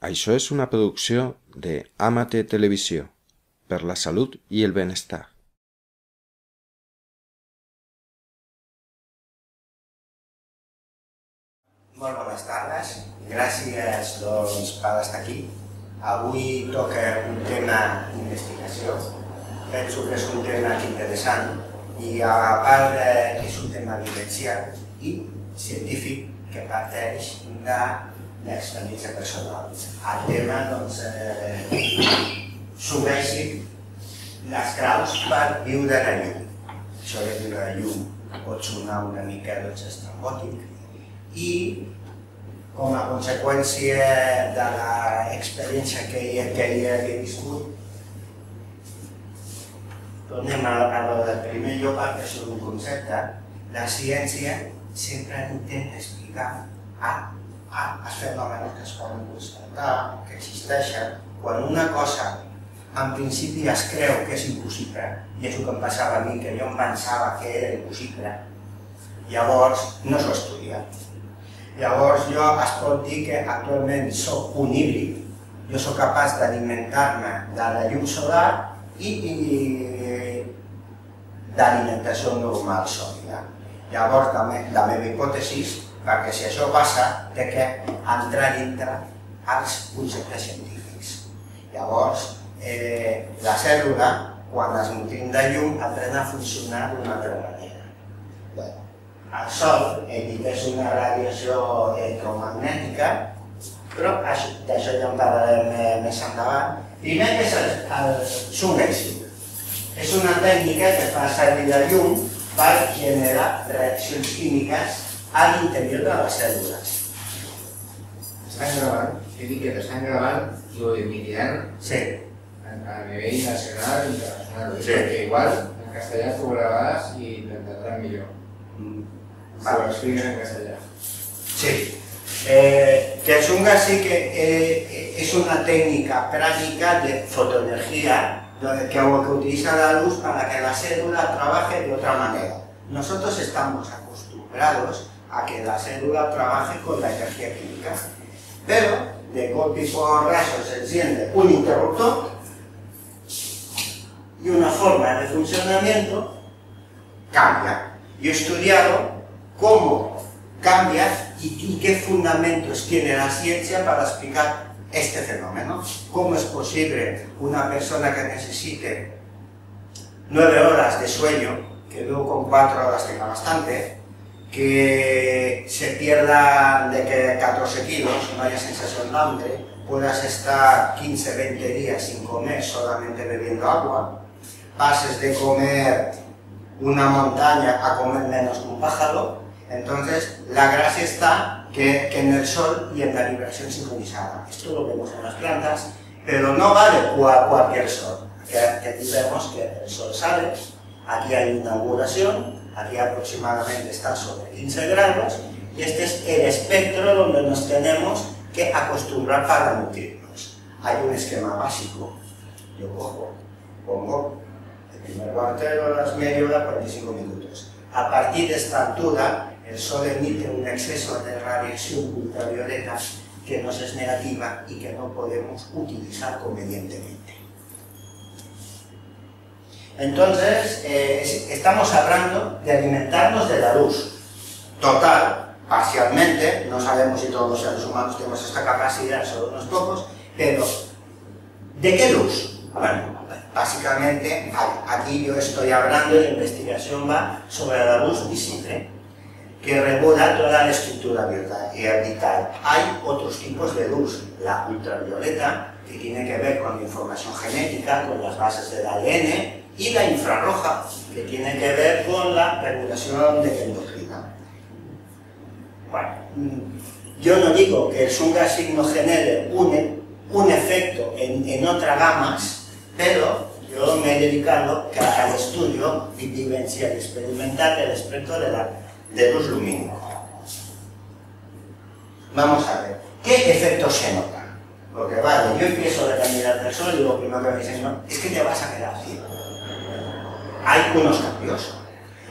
Això és una producció de Amate Televisió, per la salut i el benestar. Molt bones tardes, gràcies per estar aquí. Avui toca un tema d'investigació, penso que és un tema interessant i a part és un tema vivencial i científic que parteix de l'experiència personal. El tema s'obeeixi les claus per viure la llum. Això de viure la llum pot sonar una mica estrambòtic i com a conseqüència de l'experiència que he viscut, tornem a lo del primer lloc perquè és un concepte. La ciència sempre intenta explicar els fenòmens que es poden constatar, que existeixen. Quan una cosa en principi es creu que és impossible, i és el que em passava a mi, que jo em pensava que era impossible, llavors no s'ho estudia. Llavors jo es pot dir que actualment soc un híbrid, jo soc capaç d'alimentar-me de la llum solar i d'alimentació normal sòlida. Llavors la meva hipòtesi, perquè si això passa, té que entrar dintre els conceptes científics. Llavors, la cèl·lula, quan es nutrim de llum, aprèn a funcionar d'una altra manera. El sol emiteix una radiació electromagnètica, però d'això ja en parlarem més endavant. Primer que és el sunlight. És una tècnica que fa servir la llum per generar reaccions químiques a l'interior de les cèl·lules. Estan gravant, he dit que t'estan gravant i ho emitiran Sí. a nivell nacional i internacional. Sí. Perquè igual en castellà t'ho gravaràs i t'entendran millor. Si ho expliques en castellà. Sí. Que el sunlight sí que es una técnica práctica de fotoenergía que utiliza la luz para que la célula trabaje de otra manera. Nosotros estamos acostumbrados a que la célula trabaje con la energía química, pero de golpe y porrazo se enciende un interruptor y una forma de funcionamiento cambia. Yo he estudiado cómo cambia y qué fundamentos tiene la ciencia para explicar este fenómeno. ¿Cómo es posible una persona que necesite 9 horas de sueño, que luego con 4 horas tenga bastante, que se pierda de que 14 kilos, no haya sensación de hambre, puedas estar 15, 20 días sin comer, solamente bebiendo agua, pases de comer una montaña a comer menos que un pájaro? Entonces, la gracia está que en el sol y en la vibración sincronizada. Esto lo vemos en las plantas, pero no vale cualquier sol. Aquí vemos que el sol sale, aquí hay una angulación, aquí aproximadamente está sobre 15 grados, y este es el espectro donde nos tenemos que acostumbrar para nutrirnos. Hay un esquema básico. Yo pongo el primer cuartero, las media hora, 45 minutos. A partir de esta altura, el sol emite un exceso de radiación ultravioleta que nos es negativa y que no podemos utilizar convenientemente. Entonces, estamos hablando de alimentarnos de la luz. Total, parcialmente, no sabemos si todos los seres humanos tenemos esta capacidad, solo unos pocos, pero ¿de qué luz? Bueno, básicamente, aquí yo estoy hablando y la investigación va sobre la luz visible, que regula toda la estructura vital. Hay otros tipos de luz, la ultravioleta, que tiene que ver con la información genética, con las bases del ADN, y la infrarroja, que tiene que ver con la regulación de la endocrina. Bueno, yo no digo que el sunlight no genere un efecto en otras gamas, pero yo me he dedicado al estudio vivencial y experimental del espectro de luz lumínica. Vamos a ver, ¿qué efectos se notan? Porque vale, yo empiezo a mirar del sol y lo primero que me dicen no, es que te vas a quedar ciego. Hay unos cambios,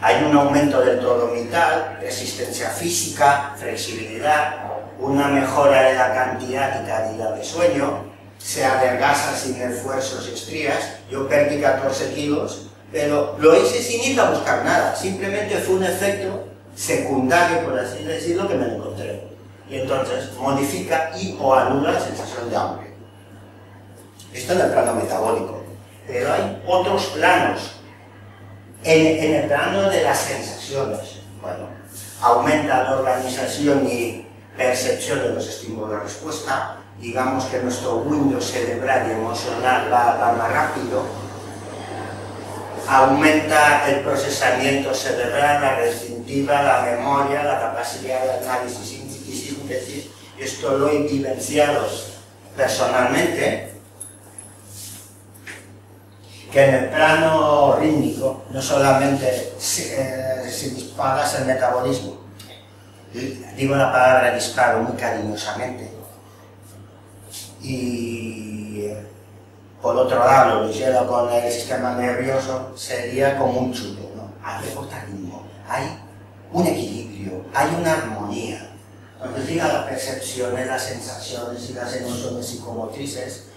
hay un aumento del tono vital, resistencia física, flexibilidad, una mejora de la cantidad y calidad de sueño, se adelgaza sin esfuerzos y estrías. Yo perdí 14 kilos, pero lo hice sin ir a buscar nada, simplemente fue un efecto secundario, por así decirlo, que me lo encontré. Y entonces modifica y o anula la sensación de hambre. Esto en el plano metabólico. Pero hay otros planos. En el plano de las sensaciones, bueno, aumenta la organización y percepción de los estímulos de respuesta. Digamos que nuestro window cerebral y emocional va más rápido. Aumenta el procesamiento cerebral, la retentiva, la memoria, la capacidad de análisis y síntesis. Esto lo he vivenciado personalmente. Que en el plano rítmico no solamente se dispara el metabolismo, digo la palabra disparo muy cariñosamente, y por otro lado lo hicieron con el sistema nervioso, sería como un chute, ¿no? Hay ritmo, hay un equilibrio, hay una armonía. Cuando llega las percepciones, las sensaciones y las emociones psicomotrices,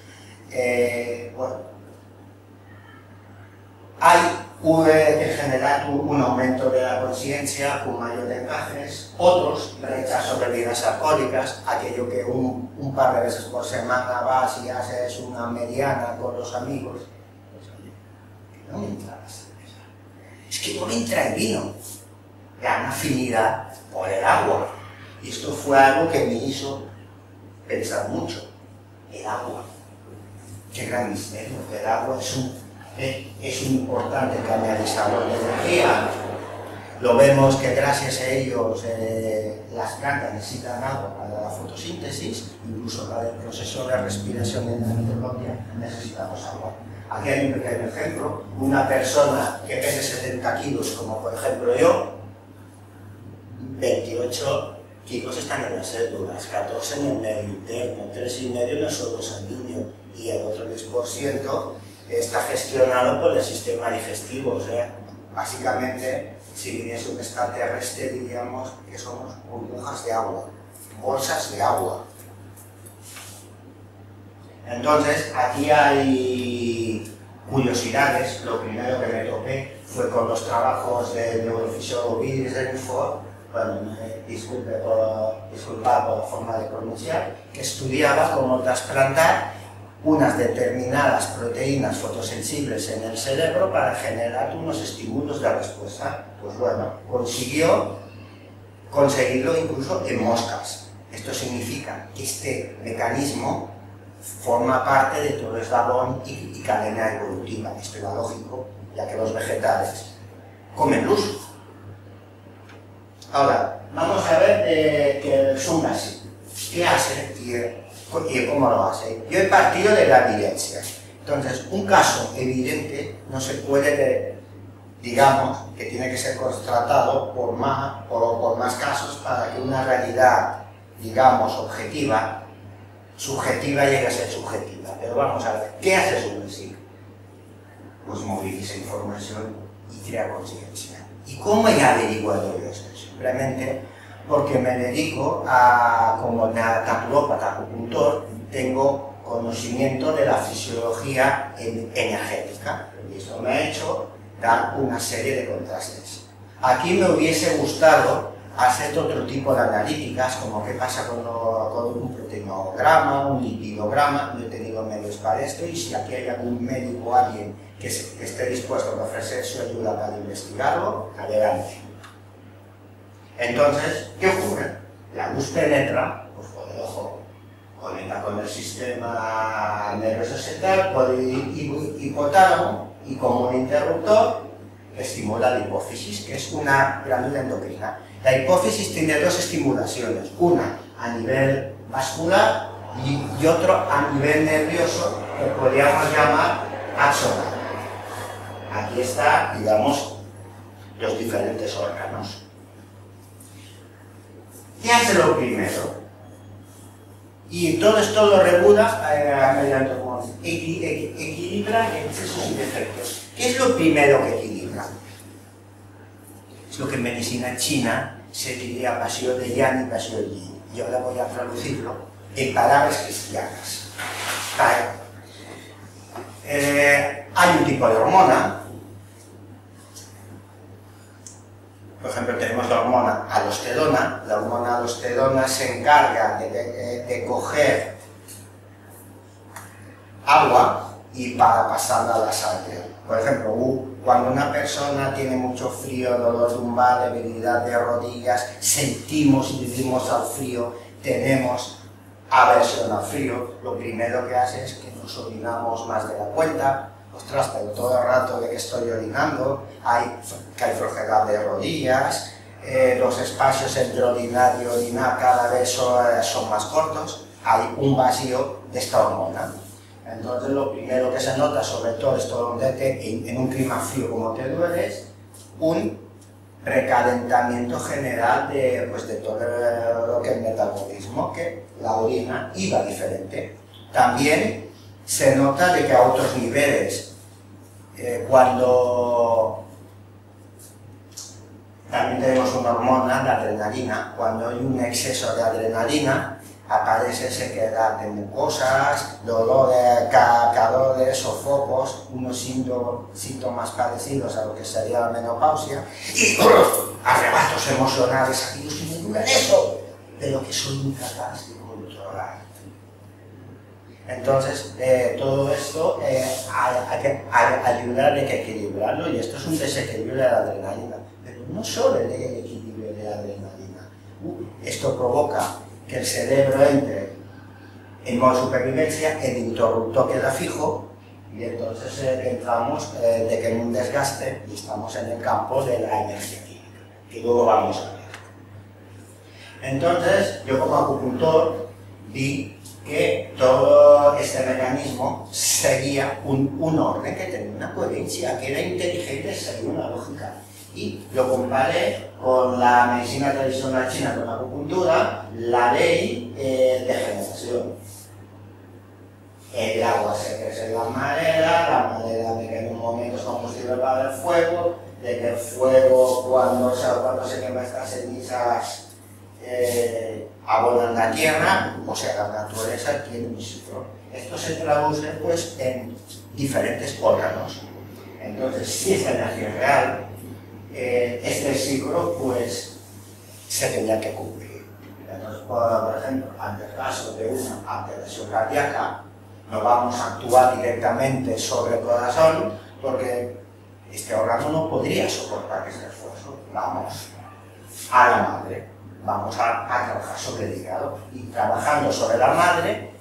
bueno, hay en general un aumento de la conciencia, un mayor encajes, otros rechazo de bebidas alcohólicas, aquello que un par de veces por semana vas y haces una mediana con los amigos, pues oye, que no me entra la cerveza, es que no me entra el vino, ya una afinidad por el agua, y esto fue algo que me hizo pensar mucho, el agua, qué gran misterio, que el agua es un importante canalizador de energía. Lo vemos que gracias a ellos las plantas necesitan agua para la fotosíntesis, incluso para el proceso de respiración en la mitocondria necesitamos agua. Aquí hay un pequeño ejemplo, una persona que pese 70 kilos, como por ejemplo yo, 28 kilos están en las células, 14 en el medio interno, 3,5 en el suelo sanguíneo y el otro 10% está gestionado por el sistema digestivo. O sea, básicamente, si viniese un extraterrestre diríamos que somos burbujas de agua, bolsas de agua. Entonces, aquí hay curiosidades. Lo primero que me topé fue con los trabajos de neurofisiólogo Iris Renford, bueno, disculpa por la forma de pronunciar, que estudiaba cómo trasplantar unas determinadas proteínas fotosensibles en el cerebro para generar unos estímulos de respuesta. Pues bueno, conseguirlo incluso en moscas. Esto significa que este mecanismo forma parte de todo eslabón y cadena evolutiva. Esto era lógico, ya que los vegetales comen luz. Ahora, vamos a ver que el Sungazi, ¿qué hace y cómo lo hace? Yo he partido de la evidencia. Entonces, un caso evidente no se puede, digamos, que tiene que ser constatado por más casos para que una realidad, digamos, objetiva, subjetiva llegue a ser subjetiva. Pero vamos a ver, ¿qué hace Sungazi? Pues moviliza información y crea conciencia. ¿Y cómo he averiguado yo esto? Simplemente porque me dedico a, como naturópata, acupuntor, tengo conocimiento de la fisiología energética, y eso me ha hecho dar una serie de contrastes. Aquí me hubiese gustado hacer otro tipo de analíticas, como qué pasa con un proteinograma, un lipidograma. No he tenido medios para esto, y si aquí hay algún médico o alguien que esté dispuesto a ofrecer su ayuda para investigarlo, adelante. Entonces, ¿qué ocurre? La luz penetra pues, por el ojo, conecta con el sistema nervioso central, por el hipotálamo, y como un interruptor estimula la hipófisis, que es una glándula endocrina. La hipófisis tiene dos estimulaciones, una a nivel vascular y otro a nivel nervioso, que podríamos llamar axonal. Aquí está, digamos, los diferentes órganos. ¿Qué hace lo primero? Y todo esto lo regula mediante equilibra excesos y defectos. ¿Qué es lo primero que equilibra? Es lo que en medicina china se diría vacío de yang y vacío de yin. yo le voy a traducirlo en palabras cristianas. Hay un tipo de hormona, por ejemplo tenemos la hormona aldosterona. La hormona aldosterona se encarga de coger agua y para pasarla a la sangre. Por ejemplo, cuando una persona tiene mucho frío, dolor lumbar, debilidad de rodillas, sentimos y vivimos al frío, tenemos aversión al frío, lo primero que hace es que nos orinamos más de la cuenta. Ostras, pero todo el rato de que estoy orinando, que hay flojedad de rodillas, los espacios entre orinar y orinar cada vez son más cortos, hay un vacío de esta hormona. Entonces lo primero que se nota, sobre todo esto donde en un clima frío como te dueles, un recalentamiento general de todo lo que es el metabolismo, que la orina iba diferente. También se nota de que a otros niveles, cuando también tenemos una hormona, la adrenalina, cuando hay un exceso de adrenalina, aparece sequedad de mucosas, dolores, calores, sofocos, unos síntomas parecidos a lo que sería la menopausia, y arrebatos emocionales, aquellos que me duran eso, pero que soy incapaz de controlar. Entonces, todo esto hay que ayudar, hay que equilibrarlo, y esto es un desequilibrio de la adrenalina, pero no solo el equilibrio de la adrenalina, esto provoca que el cerebro entre en modo supervivencia, el interruptor queda fijo, y entonces entramos de que en un desgaste y estamos en el campo de la energía química, que luego vamos a ver. Entonces, yo como acupuntor vi que todo este mecanismo seguía un orden que tenía una coherencia, que era inteligente, seguía una lógica. Y lo comparé con la medicina tradicional china, con la acupuntura, la ley de generación. El agua se crece en la madera de que en un momento es combustible para el fuego, de que el fuego cuando se quema estas cenizas abonan la tierra, o sea, la naturaleza tiene un ciclo. Esto se traduce pues en diferentes órganos. Entonces, si esta energía es real, este ciclo pues se tendría que cumplir. Entonces, por ejemplo, ante el caso de una alteración cardíaca, no vamos a actuar directamente sobre el corazón porque este órgano no podría soportar este esfuerzo. Vamos a la madre, vamos a trabajar sobre el hígado, y trabajando sobre la madre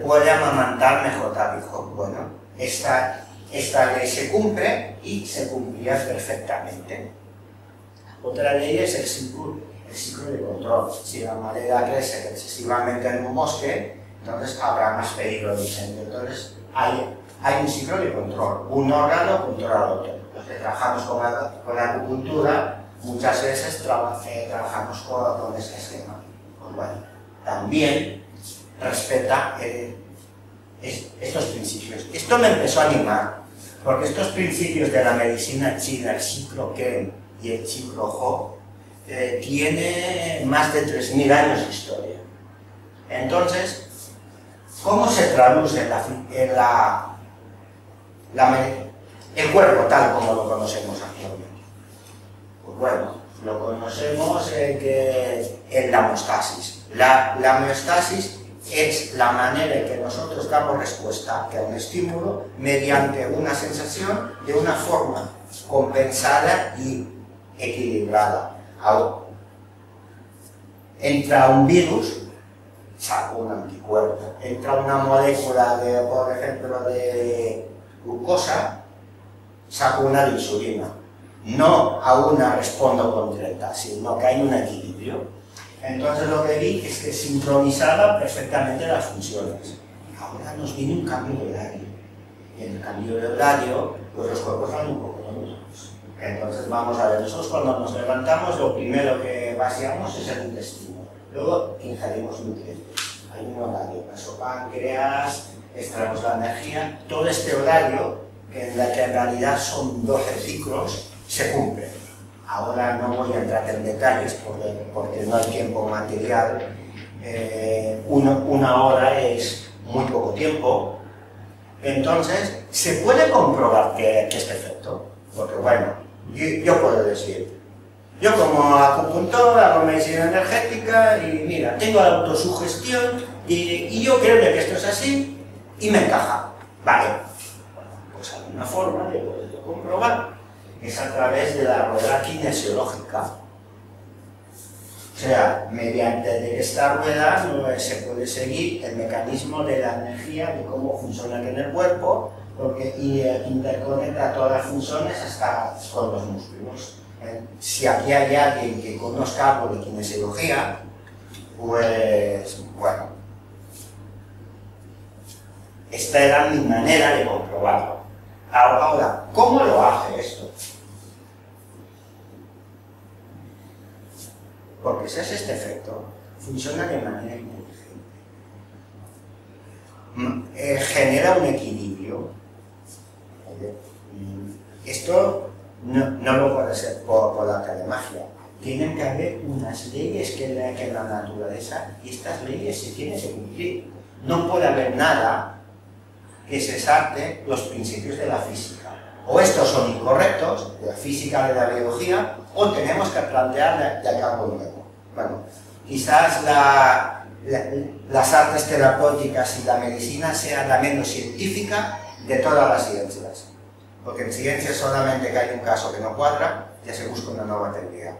puede amamantar mejor al hijo. Bueno, esta ley se cumple y se cumplía perfectamente. Otra ley es el ciclo de control. Si la madera crece excesivamente en un bosque, entonces habrá más peligro de incendio. Entonces hay un ciclo de control. Un órgano controla al otro. Los que trabajamos con la acupuntura, muchas veces trabajamos con este esquema. Pues bueno, también respeta estos principios. Esto me empezó a animar, porque estos principios de la medicina china, el ciclo Ken y el ciclo Ho, tiene más de 3000 años de historia. Entonces, ¿cómo se traduce el cuerpo tal como lo conocemos actualmente? Pues bueno, lo conocemos en la homeostasis. La homeostasis es la manera en que nosotros damos respuesta a un estímulo mediante una sensación de una forma compensada y equilibrada. Entra un virus, saca un anticuerpo. Entra una molécula, por ejemplo, de glucosa, saca una de insulina. No a una respondo con 30, sino que hay un equilibrio. Entonces lo que vi es que sincronizaba perfectamente las funciones. Ahora nos viene un cambio de horario. Y en el cambio de horario, pues los cuerpos van un poco lentos. Entonces vamos a ver, nosotros cuando nos levantamos lo primero que vaciamos es el intestino. Luego ingerimos nutrientes. Hay un horario, páncreas, extraemos la energía. Todo este horario, que en realidad son 12 ciclos, se cumple. ahora no voy a entrar en detalles porque no hay tiempo material, una hora es muy poco tiempo, entonces se puede comprobar que este efecto, porque bueno, yo puedo decir, yo como acupuntor hago medicina energética y mira, tengo la autosugestión y yo creo que esto es así y me encaja. Vale, pues hay una forma de poderlo comprobar, es a través de la rueda kinesiológica. O sea, mediante de esta rueda se puede seguir el mecanismo de la energía, de cómo funciona en el cuerpo, porque interconecta todas las funciones hasta con los músculos. Si aquí hay alguien que conozca algo de kinesiología, pues bueno, esta era mi manera de comprobarlo. Ahora, ¿cómo lo hace esto? Porque si hace este efecto, funciona de manera inteligente. Genera un equilibrio. Esto no lo puede ser por la telemagia. Tienen que haber unas leyes que en la naturaleza, y estas leyes se tienen que cumplir. No puede haber nada que se salte los principios de la física. O estos son incorrectos, de la física, de la biología, o tenemos que plantear de algo nuevo. Bueno, quizás las artes terapéuticas y la medicina sean la menos científica de todas las ciencias. Porque en ciencias solamente que hay un caso que no cuadra, ya se busca una nueva teoría.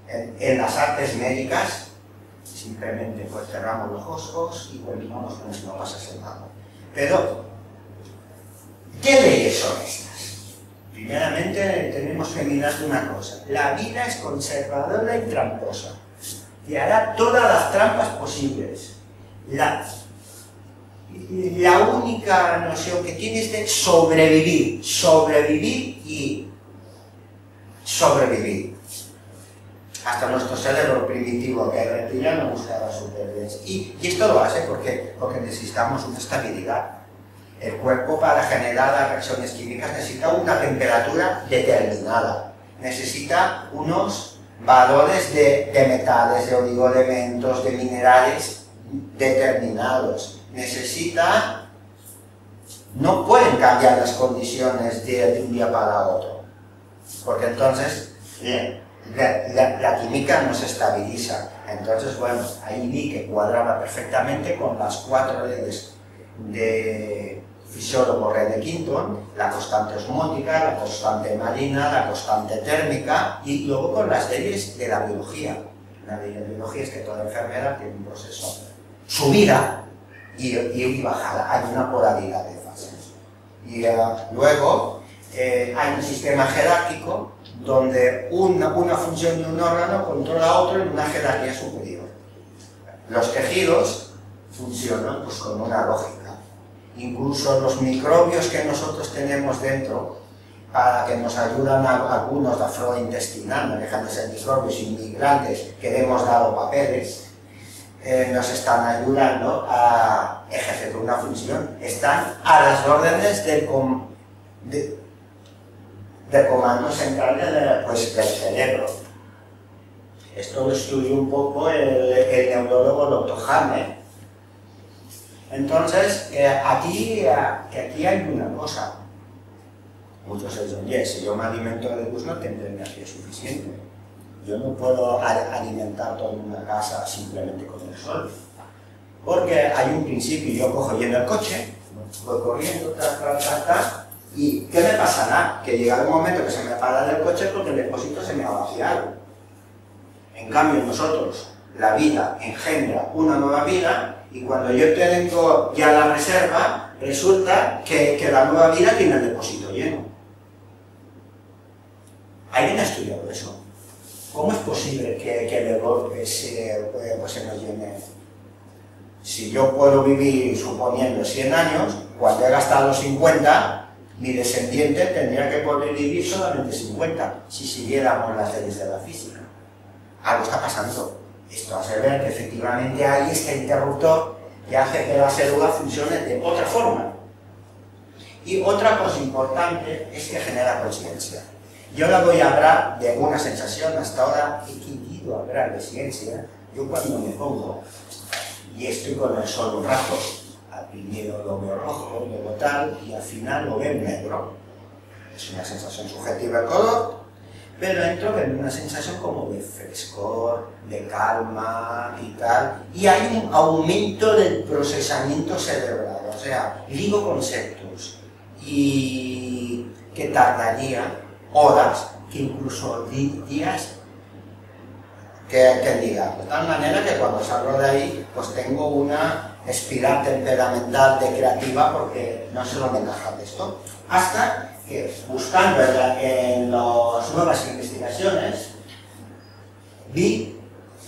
En las artes médicas, simplemente pues cerramos los ojos y continuamos como si no pasase nada. Pero, ¿qué leyes son estas? Primeramente tenemos que mirar una cosa. La vida es conservadora y tramposa. Y hará todas las trampas posibles. La única noción que tiene es de sobrevivir. Sobrevivir y sobrevivir. Hasta nuestro cerebro primitivo, que es reptiliano, busca la supervivencia. Y esto lo hace porque necesitamos una estabilidad. El cuerpo, para generar las reacciones químicas, necesita una temperatura determinada. Necesita unos valores de metales, de oligoelementos, de minerales determinados. No pueden cambiar las condiciones de un día para otro. Porque entonces la química no se estabiliza. Entonces, bueno, ahí vi que cuadraba perfectamente con las 4 leyes de fisiólogo René Quinton, la constante osmótica, la constante marina, la constante térmica, y luego con las leyes de la biología. La ley de la biología es que toda enfermedad tiene un proceso subida y bajada, hay una polaridad de fases. Y luego hay un sistema jerárquico donde una función de un órgano controla a otro en una jerarquía superior. Los tejidos funcionan pues con una lógica. Incluso los microbios que nosotros tenemos dentro, para que nos ayudan algunos la flora intestinal, no dejan de ser microbios inmigrantes que le hemos dado papeles, nos están ayudando a ejercer una función, están a las órdenes del comando central del cerebro. Esto lo estudió un poco el neurólogo Dr. Hammer. Entonces, aquí hay una cosa. Muchos dicen, oye, si yo me alimento de luz no tendré energía suficiente. Yo no puedo alimentar toda una casa simplemente con el sol. Porque hay un principio, yo cojo y en el coche, voy corriendo, y ¿qué me pasará? Que llegará un momento que se me para del coche porque el depósito se me va a vaciar. En cambio, nosotros, la vida engendra una nueva vida, y cuando yo tengo ya la reserva, resulta que la nueva vida tiene el depósito lleno. ¿Alguien ha estudiado eso? ¿Cómo es posible que de golpe se nos llene? Si yo puedo vivir, suponiendo 100 años, cuando he gastado 50, mi descendiente tendría que poder vivir solamente 50, si siguiéramos las leyes de la física. Algo está pasando. Esto hace ver que efectivamente hay este interruptor que hace que la célula funcione de otra forma. Y otra cosa importante es que genera conciencia. Yo ahora voy a hablar de una sensación. Hasta ahora he querido hablar de ciencia. Yo cuando me pongo y estoy con el sol un rato, al primero lo veo rojo, luego tal, y al final lo veo negro. Es una sensación subjetiva el color, pero entro en una sensación como de frescor, de calma y tal, y hay un aumento del procesamiento cerebral, o sea, ligo conceptos, y que tardaría horas, que incluso días, que diga, de tal manera que cuando salgo de ahí, pues tengo una espiral temperamental de creativa, porque no sé dónde encajar esto, hasta que buscando en las nuevas investigaciones, vi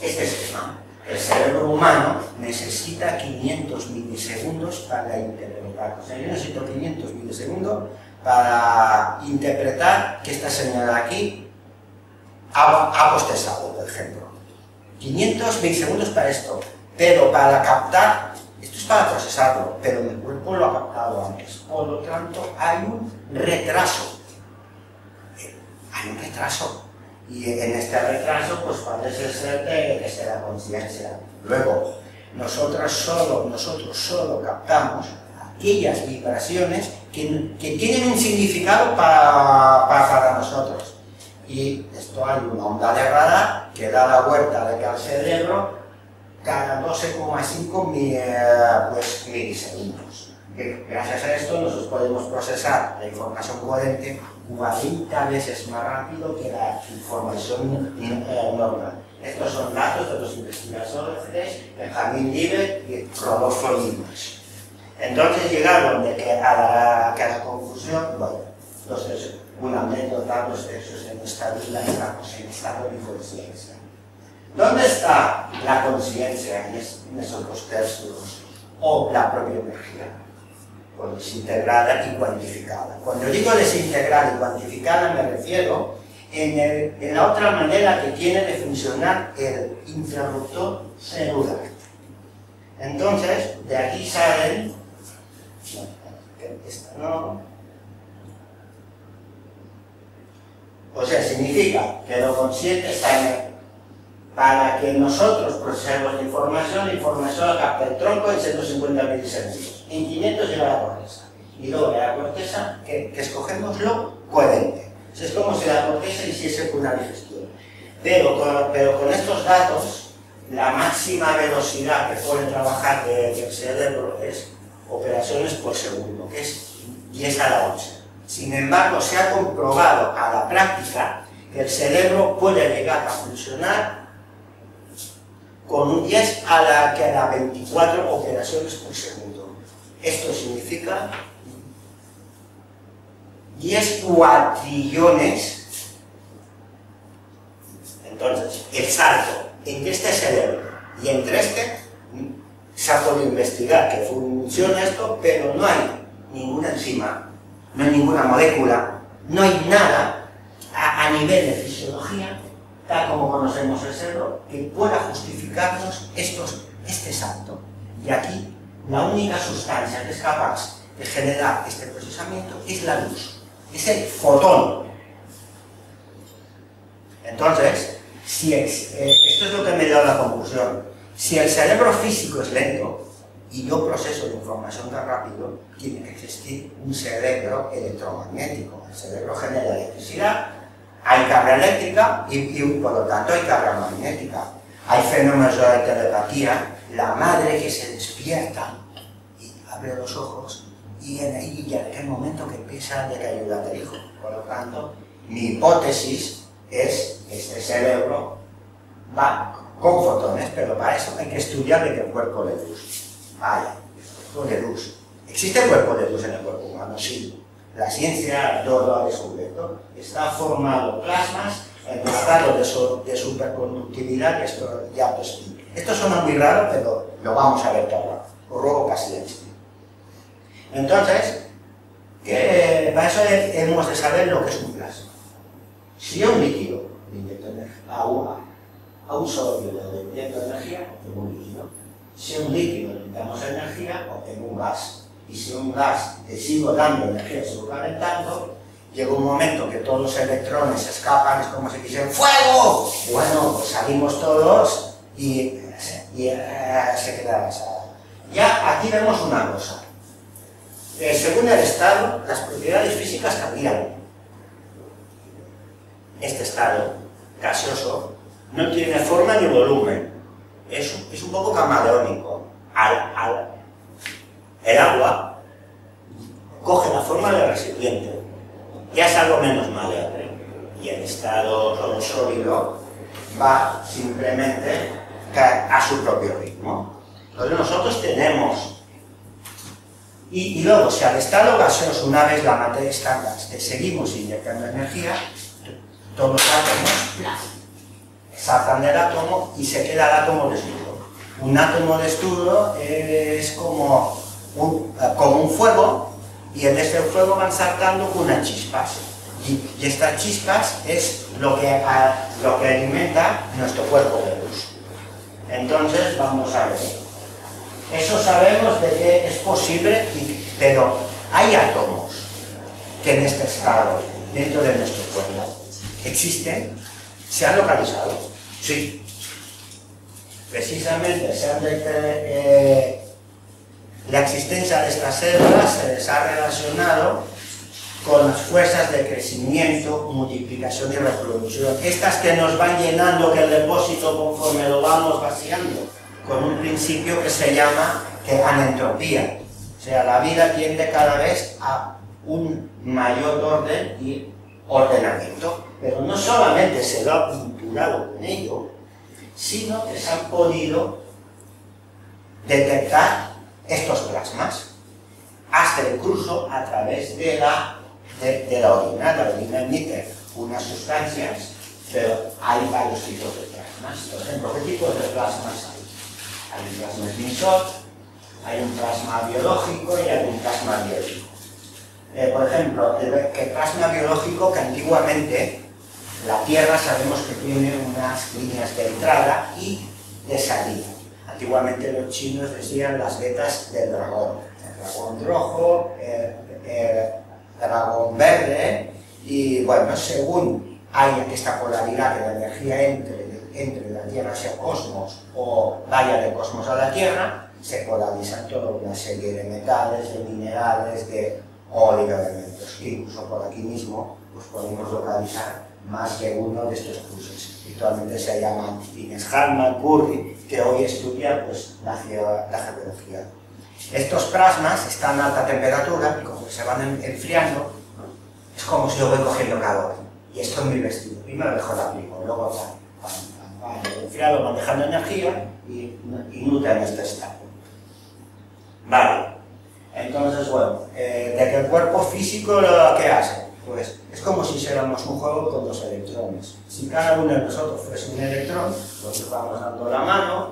este esquema. El cerebro humano necesita 500 milisegundos para interpretar. O sea, yo necesito 500 milisegundos para interpretar que esta señora aquí ha bostezado, por ejemplo. 500 milisegundos para esto, pero para captar, esto es para procesarlo, pero mi cuerpo lo ha captado antes. Por lo tanto, hay un retraso. Hay un retraso. Y en este retraso, pues parece ser que se da conciencia. Luego, nosotros solo captamos aquellas vibraciones que tienen un significado para nosotros. Y esto hay una onda de radar que da la vuelta de que al cerebro cada 12,5 milisegundos. Gracias a esto nosotros podemos procesar la información coherente 40 veces más rápido que la información normal. Estos son datos de los investigadores Benjamin Libet y Rodolfo Limas. Entonces llegaron a la conclusión, bueno, entonces una anécdota, los textos en esta vida estamos en estado de conciencia. ¿Dónde está la conciencia en esos dos tercios? O la propia energía, pues desintegrada y cuantificada. Cuando digo desintegrada y cuantificada me refiero en la otra manera que tiene de funcionar el interruptor celular. Entonces, de aquí salen, o sea, significa que lo consciente está en él. Para que nosotros procesemos la información la capta el tronco en 150 milisegundos. En 500 llega la corteza. Y luego de la corteza, que escogemos lo coherente. Es como si la corteza hiciese una digestión. Pero con estos datos, la máxima velocidad que puede trabajar el cerebro es operaciones por segundo, que es 10 a la 11. Sin embargo, se ha comprobado a la práctica que el cerebro puede llegar a funcionar con un 10 a la 24 operaciones por segundo. Esto significa 10 cuatrillones. Entonces, el salto entre este cerebro y entre este, se ha podido investigar que funciona esto, pero no hay ninguna enzima, no hay ninguna molécula, no hay nada a nivel de fisiología, tal como conocemos el cerebro, que pueda justificarnos este salto. Y aquí, la única sustancia que es capaz de generar este procesamiento es la luz, es el fotón. Entonces, esto es lo que me da la conclusión. Si el cerebro físico es lento y yo proceso la información tan rápido, tiene que existir un cerebro electromagnético. El cerebro genera electricidad, hay carga eléctrica y por lo tanto hay carga magnética. Hay fenómenos de telepatía, la madre que se despierta y abre los ojos y en aquel momento que empieza de que ayuda al hijo. Por lo tanto, mi hipótesis es que este cerebro va con fotones, pero para eso hay que estudiar el cuerpo de luz. Vaya, el cuerpo de luz. ¿Existe el cuerpo de luz en el cuerpo humano? Sí. La ciencia lo ha descubierto. Está formado plasmas en estado de superconductividad, que esto ya pues, esto suena muy raro, pero lo vamos a ver ahora. Os ruego paciencia. Entonces, para eso hemos de saber lo que es un plasma. Si un líquido le inyecto a un sólido le inyecto energía, obtengo un líquido. Si un líquido le damos energía, obtengo un gas. Y si un gas le sigo dando energía, sigo calentando, llega un momento que todos los electrones escapan, es como si quisieran ¡fuego! Bueno, pues salimos todos y se queda esa. Ya aquí vemos una cosa. Según el estado, las propiedades físicas cambian. Este estado gaseoso no tiene forma ni volumen. Es un poco camaleónico. El agua coge la forma del recipiente. Ya es algo menos maleable. Y el estado sólido va simplemente a su propio ritmo. Entonces nosotros tenemos. Y luego, si al estado gaseoso, una vez la materia estándar, seguimos inyectando energía, todos los átomos saltan del átomo y se queda el átomo desnudo. Un átomo desnudo es como un fuego, y en este fuego van saltando unas chispas. Y estas chispas es lo que alimenta nuestro cuerpo de luz. Entonces, vamos a ver. Eso sabemos de que es posible, pero hay átomos que en este estado, dentro de nuestro cuerpo, existen, se han localizado. Sí. Precisamente la existencia de estas células se les ha relacionado con las fuerzas de crecimiento, multiplicación y reproducción. Estas que nos van llenando que el depósito conforme lo vamos vaciando, con un principio que se llama anentropía. O sea, la vida tiende cada vez a un mayor orden y ordenamiento. Pero no solamente se lo ha vinculado con ello, sino que se han podido detectar estos plasmas, hasta incluso a través de la orina. La orina emite unas sustancias, pero hay varios tipos de plasmas. Por ejemplo, ¿qué tipos de plasmas hay? Hay un plasma emisor, hay un plasma biológico y hay un plasma biológico. Por ejemplo, el plasma biológico, que antiguamente la Tierra sabemos que tiene unas líneas de entrada y de salida. Antiguamente los chinos decían las vetas del dragón. El dragón rojo, el dragón verde, y bueno, según haya esta polaridad que la energía entre la Tierra hacia el cosmos o vaya del cosmos a la Tierra, se polarizan toda una serie de metales, de minerales, de oligoelementos, que incluso por aquí mismo pues podemos localizar más de uno de estos cruces. Actualmente se llaman Ines Hartmann, Curry, que hoy estudia pues, la geología. Estos plasmas están a alta temperatura y como se van enfriando, es como si yo voy cogiendo calor. Y esto es mi vestido. Primero mejor la aplico, luego van enfriando, van dejando energía y nutren este estado. Vale. Entonces, bueno, de que el cuerpo físico, ¿qué hace? Pues es como si hiciéramos un juego con dos electrones. Si cada uno de nosotros fuese un electrón, pues vamos dando la mano,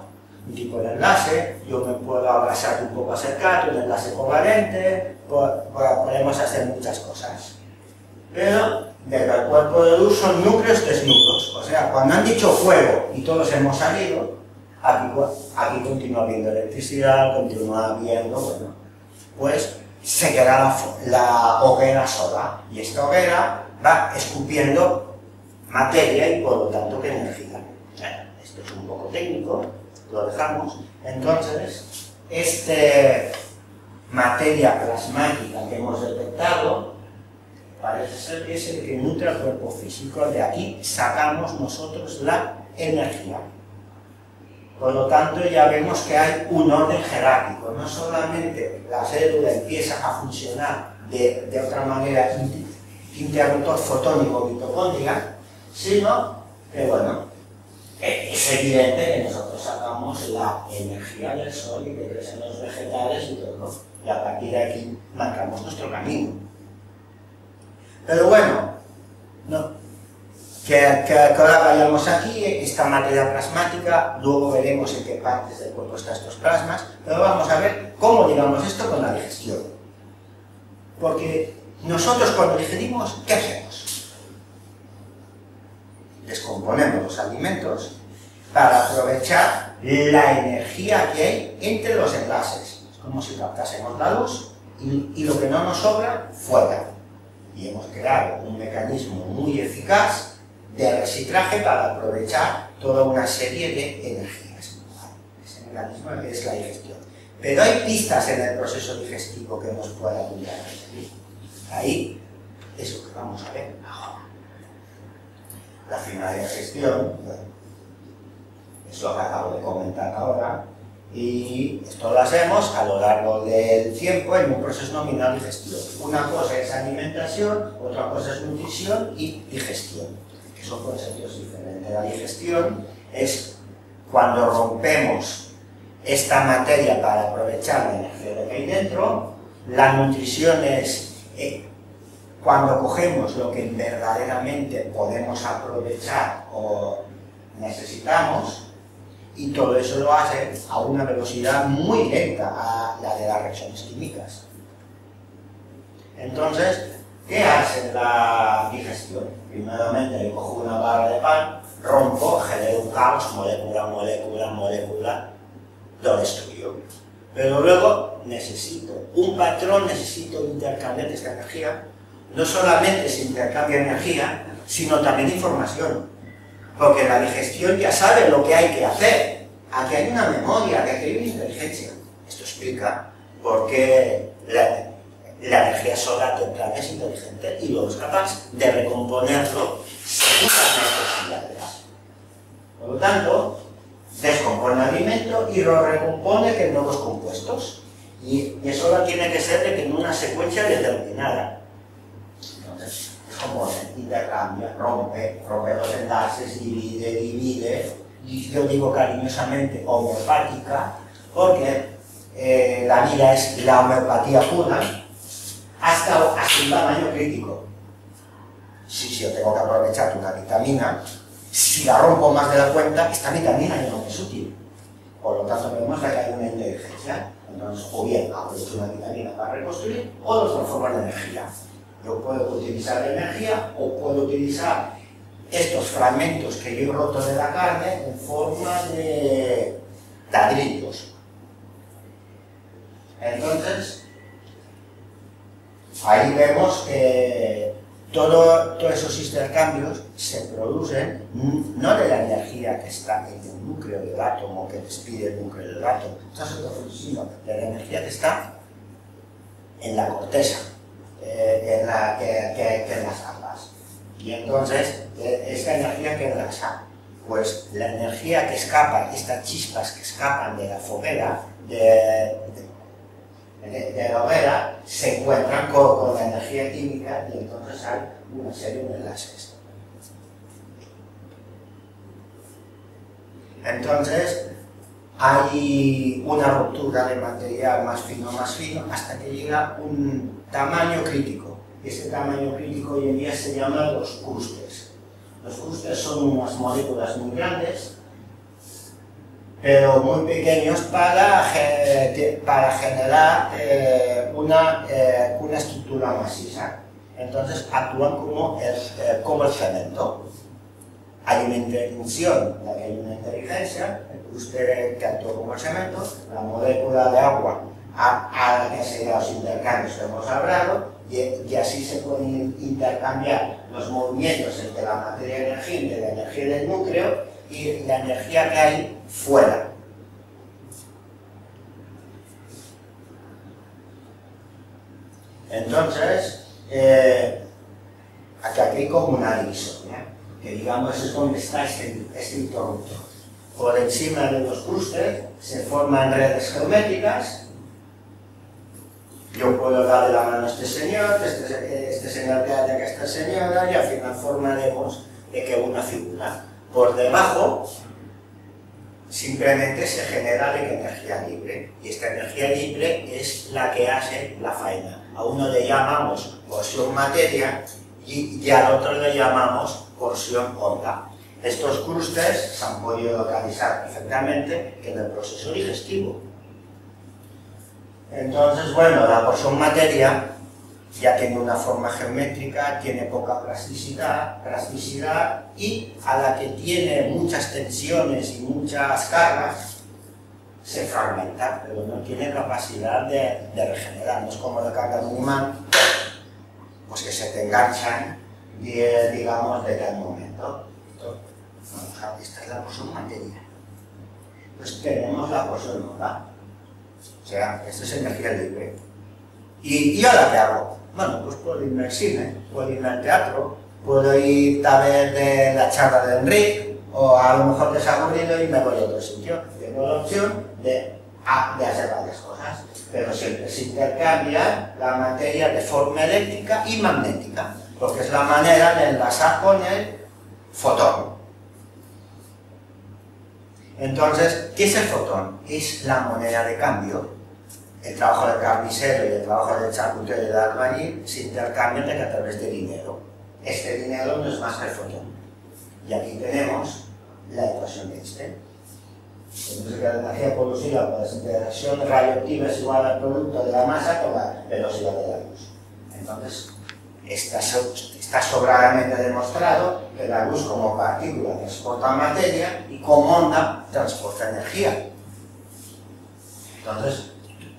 un tipo de enlace, yo me puedo abrazar un poco acercado, un enlace covalente, podemos hacer muchas cosas. Pero desde el cuerpo de luz son núcleos desnudos, o sea, cuando han dicho fuego y todos hemos salido, aquí continúa habiendo electricidad, continúa habiendo, bueno, pues se queda la hoguera sola, y esta hoguera va escupiendo materia y por lo tanto que energía. Bueno, esto es un poco técnico, lo dejamos. Entonces, esta materia plasmática que hemos detectado parece ser que es el que nutre al cuerpo físico. De aquí sacamos nosotros la energía. Por lo tanto, ya vemos que hay un orden jerárquico. No solamente la célula empieza a funcionar de otra manera, interruptor fotónico mitocondria, sino que, bueno, es evidente que nosotros sacamos la energía del sol y que crecen los vegetales y todo, y a partir de aquí marcamos nuestro camino. Pero bueno, no. Que ahora vayamos aquí, esta materia plasmática, luego veremos en qué partes del cuerpo están estos plasmas, pero vamos a ver cómo ligamos esto con la digestión. Porque nosotros cuando digerimos, ¿qué hacemos? Descomponemos los alimentos para aprovechar la energía que hay entre los enlaces. Es como si captásemos la luz y lo que no nos sobra, fuera. y hemos creado un mecanismo muy eficaz de reciclaje para aprovechar toda una serie de energías. Ese mecanismo es la digestión. Pero hay pistas en el proceso digestivo que nos pueden ayudar a recibir. Ahí es lo que vamos a ver ahora. La finalidad de gestión, bueno, es lo que acabo de comentar ahora, y esto lo hacemos a lo largo del tiempo en un proceso nominal de gestión. Una cosa es alimentación, otra cosa es nutrición y digestión, que son conceptos diferentes. La digestión es cuando rompemos esta materia para aprovechar la energía que hay dentro. La nutrición es cuando cogemos lo que verdaderamente podemos aprovechar o necesitamos, y todo eso lo hace a una velocidad muy lenta a la de las reacciones químicas. Entonces, ¿qué hace la digestión? Primeramente yo cojo una barra de pan, rompo, genero un caos, molécula, lo destruyo. Pero luego necesito un patrón, necesito intercambiar esta energía. No solamente se intercambia energía, sino también información. Porque la digestión ya sabe lo que hay que hacer. Aquí hay una memoria, aquí hay una inteligencia. Esto explica por qué la energía solar temprana es inteligente y luego es capaz de recomponerlo según las necesidades. Por lo tanto, descompone el alimento y lo recompone en nuevos compuestos. Y eso lo tiene que ser de que en una secuencia determinada. Entonces, descompone, intercambia, rompe los enlaces, divide, y yo digo cariñosamente homeopática, porque la vida es la homeopatía pura, hasta un tamaño crítico. Si yo tengo que aprovechar una vitamina, si la rompo más de la cuenta, esta vitamina ya no es útil. Por lo tanto, vemos que hay una inteligencia. Entonces, o bien aprovecho una vitamina para reconstruir, o lo transformo en energía. Yo puedo utilizar la energía, o puedo utilizar estos fragmentos que yo he roto de la carne en forma de ladrillos. Entonces, ahí vemos que todos esos intercambios se producen no de la energía que está en el núcleo del átomo, que despide el núcleo del átomo, sino de la energía que está en la corteza, que en las algas. Y entonces, esta energía que enlaza, pues la energía que escapa, estas chispas que escapan de la foguera, de la hoguera, se encuentran con la energía química y entonces hay una serie de enlaces. Entonces, hay una ruptura de material más fino, hasta que llega un tamaño crítico. Ese tamaño crítico hoy en día se llama los clústeres. Los clústeres son unas moléculas muy grandes, pero muy pequeños para generar una estructura maciza. Entonces actúan como el cemento. Hay una intervención, en la que hay una inteligencia, el clúster que actúa como el cemento, la molécula de agua a la que se da los intercambios que hemos hablado, y así se pueden intercambiar los movimientos entre la materia y entre la energía del núcleo y la energía que hay fuera. Entonces, aquí hay como una divisoria, que digamos es donde está este interruptor. Por encima de los clústeres se forman redes geométricas. Yo puedo darle la mano a este señor, este señor que hace a esta señora, y al final formaremos de que una figura. Por debajo, simplemente se genera energía libre, y esta energía libre es la que hace la faena. A uno le llamamos porción materia y al otro le llamamos porción onda. Estos clústeres se han podido localizar perfectamente en el proceso digestivo. Entonces, bueno, la porción materia ya tiene una forma geométrica, tiene poca plasticidad y a la que tiene muchas tensiones y muchas cargas, se fragmenta, pero no tiene capacidad de regenerar. No es como la carga de un imán, pues que se te enganchan, digamos, de tal momento. Esta es la porción materia. Pues tenemos la porción nula. O sea, esto es energía libre. ¿Y ahora qué hago? Bueno, pues puedo irme al cine, puedo irme al teatro, puedo ir a ver de la charla de Enrique, o a lo mejor desaburrido y me voy a otro sitio. Tengo la opción de hacer varias cosas, pero siempre se intercambia la materia de forma eléctrica y magnética, porque es la manera de enlazar con el fotón. Entonces, ¿qué es el fotón? Es la moneda de cambio. El trabajo del carnicero y el trabajo del charcutero y del albañil se intercambian a través de dinero. Este dinero no es más que el fotón. Y aquí tenemos la ecuación de Einstein. Entonces, que la energía producida por la interacción radioactiva es igual al producto de la masa con la velocidad de la luz. Entonces, está sobradamente demostrado que la luz como partícula transporta materia y como onda transporta energía. Entonces,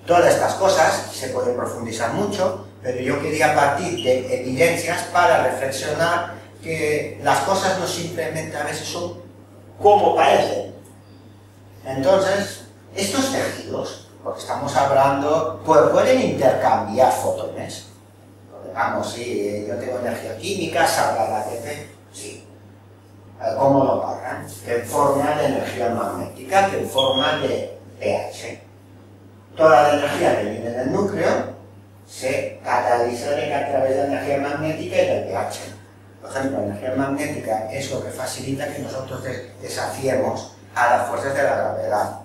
todas estas cosas se pueden profundizar mucho, pero yo quería partir de evidencias para reflexionar que las cosas no simplemente a veces son como parecen. Entonces, estos tejidos, porque estamos hablando, pueden intercambiar fotones. Vamos, si yo tengo energía química, salga la ATP, sí. ¿Cómo lo pagan? En forma de energía magnética, que en forma de pH. Toda la energía que viene del núcleo se cataliza a través de la energía magnética y del pH. Por ejemplo, la energía magnética es lo que facilita que nosotros desafiemos a las fuerzas de la gravedad.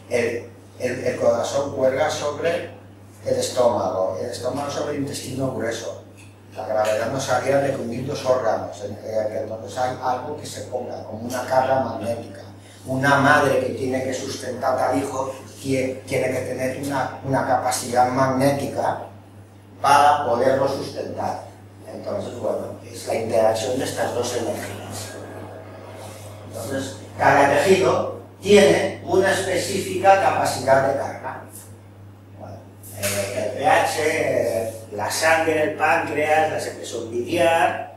El corazón cuelga sobre el estómago sobre el intestino grueso. La gravedad nos haría de unir dos órganos, entonces hay algo que se ponga como una carga magnética. Una madre que tiene que sustentar al hijo tiene que tener una capacidad magnética para poderlo sustentar. Entonces, bueno, es la interacción de estas dos energías. Entonces, cada tejido tiene una específica capacidad de carga. Bueno, el pH, la sangre, el páncreas, la secreción biliar,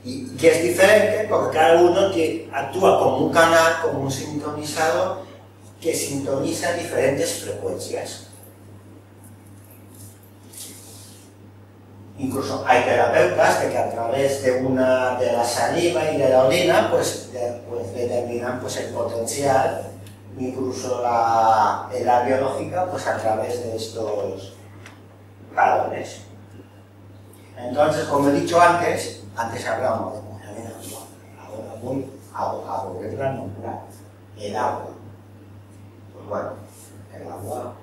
y que es diferente porque cada uno actúa como un canal, como un sintonizador que sintoniza diferentes frecuencias. Incluso hay terapeutas que a través de la saliva y de la orina pues determinan pues, el potencial, incluso la biológica, pues a través de estos valores. Entonces, como he dicho antes hablábamos de moneda, ahora voy a volverla a nombrar, el agua. Pues bueno, el agua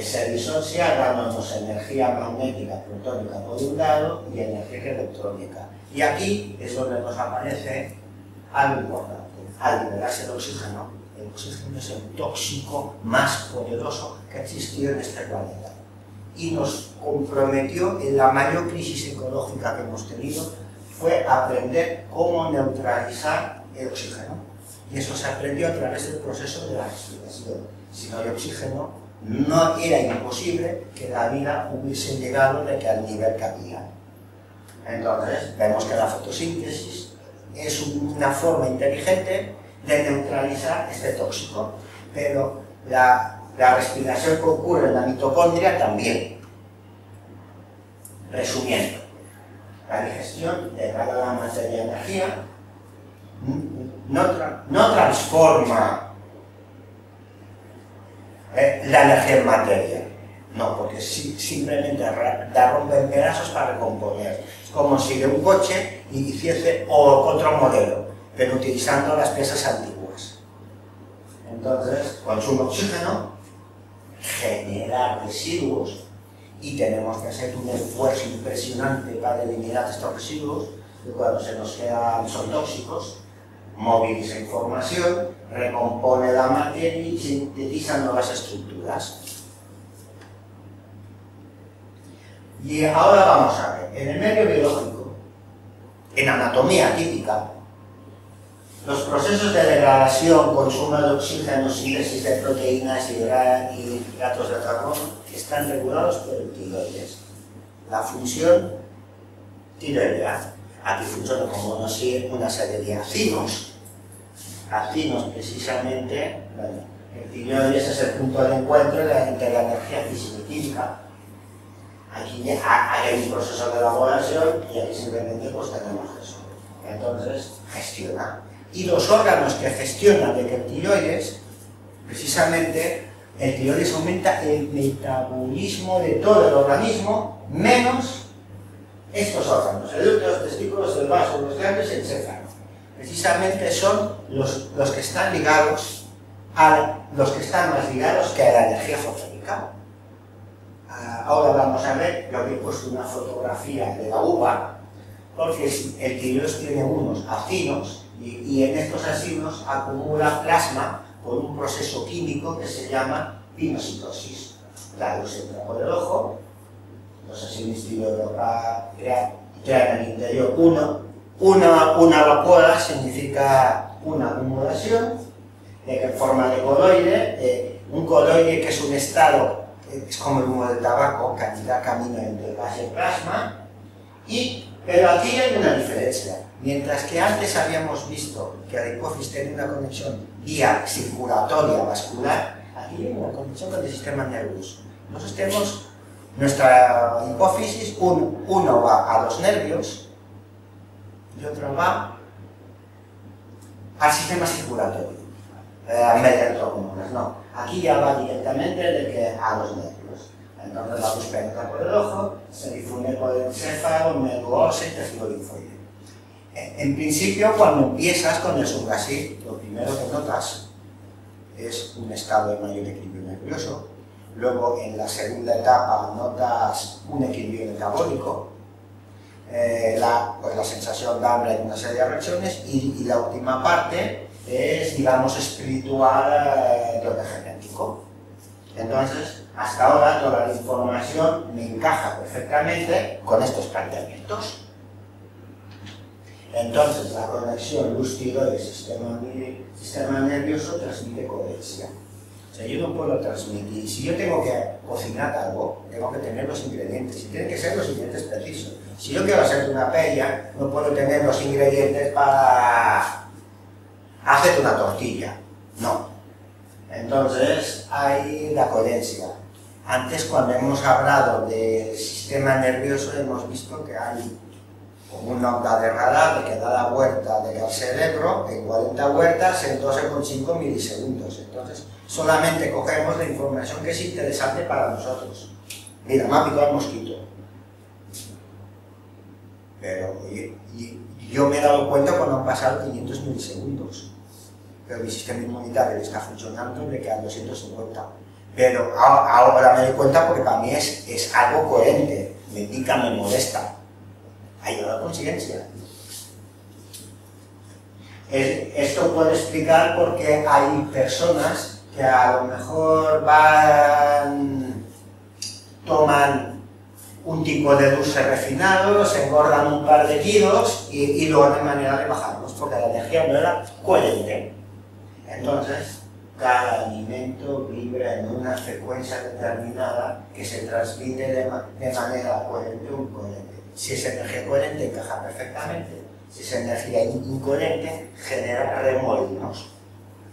se disocia dándonos energía magnética protónica por un lado y energía electrónica. Y aquí es donde nos aparece algo importante. Al liberarse el oxígeno es el tóxico más poderoso que ha existido en este planeta. Y nos comprometió en la mayor crisis ecológica que hemos tenido, fue aprender cómo neutralizar el oxígeno. Y eso se aprendió a través del proceso de la respiración. Si no hay oxígeno, no era imposible que la vida hubiese llegado de que al nivel que había. Entonces, vemos que la fotosíntesis es una forma inteligente de neutralizar este tóxico, pero la respiración que ocurre en la mitocondria también. Resumiendo, la digestión degrada la materia energía, no transforma la energía en materia, no, porque simplemente la rompe en pedazos para recomponer. Es como si de un coche hiciese otro modelo, pero utilizando las piezas antiguas. Entonces, consume oxígeno, genera residuos y tenemos que hacer un esfuerzo impresionante para eliminar estos residuos, que cuando se nos quedan son tóxicos. Moviliza información, recompone la materia y sintetiza nuevas estructuras. Y ahora vamos a ver, en el medio biológico, en anatomía típica, Los procesos de degradación, consumo de oxígeno, síntesis de proteínas y hidratos de carbono están regulados por el tiroides. La función tiroidea, aquí funciona como una serie de acinos. Acinos, precisamente, bueno, el tiroides es el punto de encuentro entre la energía física y química. Aquí hay un proceso de elaboración y aquí simplemente pues tenemos eso. Entonces, gestiona. Y los órganos que gestionan de que el tiroides, precisamente, el tiroides aumenta el metabolismo de todo el organismo, menos estos órganos, el útero, los testículos, el vaso, los ganglios y el encéfalo. Precisamente son los que están ligados los que están más ligados que a la energía fotónica. Ahora vamos a ver, yo he puesto una fotografía de la uva, porque el tiroides tiene unos acinos y en estos acinos acumula plasma por un proceso químico que se llama pinocitosis. La luz entra por el ojo, los acinos crean en el interior una vacuola, significa una acumulación en forma de coloide, un coloide que es un estado, es como el humo del tabaco, cantidad camina entre el gas y el plasma, pero aquí hay una diferencia. Mientras que antes habíamos visto que la hipófisis tenía una conexión vía circulatoria vascular, aquí hay una conexión con el sistema nervioso. Nosotros tenemos nuestra hipófisis, uno va a los nervios y otro va al sistema circulatorio, mediante hormonas, no. Aquí ya va directamente a los nervios. Entonces la luz penetra por el ojo, se difunde por el encéfalo, nervio óseo y tejido linfoide. En principio, cuando empiezas con el Subgasil, lo primero que notas es un estado de mayor equilibrio nervioso. Luego, en la segunda etapa, notas un equilibrio metabólico, la sensación de hambre y una serie de reacciones, y la última parte es, digamos, espiritual de orden genético. Entonces, hasta ahora toda la información me encaja perfectamente con estos planteamientos. Entonces, la conexión luz-tiroides-sistema nervioso transmite coherencia. O sea, yo no puedo transmitir. Si yo tengo que cocinar algo, tengo que tener los ingredientes. Y tienen que ser los ingredientes precisos. Si yo quiero hacer una paella, no puedo tener los ingredientes para hacer una tortilla. No. Entonces, hay la coherencia. Antes, cuando hemos hablado del sistema nervioso, hemos visto que hay una onda de radar que da la vuelta al cerebro en 40 vueltas en 12,5 milisegundos. Entonces, solamente cogemos la información que es interesante para nosotros. Mira, me ha picado el mosquito. Pero yo me he dado cuenta cuando han pasado 500 milisegundos. Pero mi sistema inmunitario está funcionando, me quedan 250. Pero ahora me doy cuenta porque para mí es algo coherente. Me pica, me molesta. Hay una coincidencia. Esto puede explicar por qué hay personas que a lo mejor toman un tipo de dulce refinado, se engordan un par de kilos y luego no hay manera de bajarlos, porque la energía no era coherente. Entonces, cada alimento vibra en una frecuencia determinada que se transmite de manera coherente o incoherente. Si es energía coherente, encaja perfectamente. Si es energía incoherente, genera remolinos.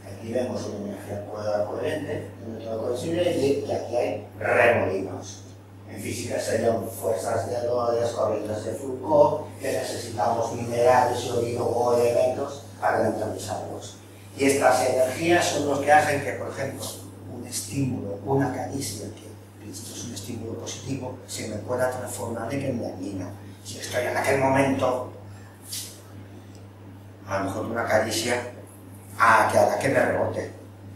Aquí vemos una energía coherente, donde todo coincide, y aquí hay remolinos. En física serían fuerzas de Lorentz, corrientes de Foucault, que necesitamos minerales o elementos para neutralizarlos. Y estas energías son los que hacen que, por ejemplo, un estímulo, una caricia, que esto es un estímulo positivo, se me pueda transformar en dañino. Si estoy en aquel momento, a lo mejor una caricia, que hará que me rebote.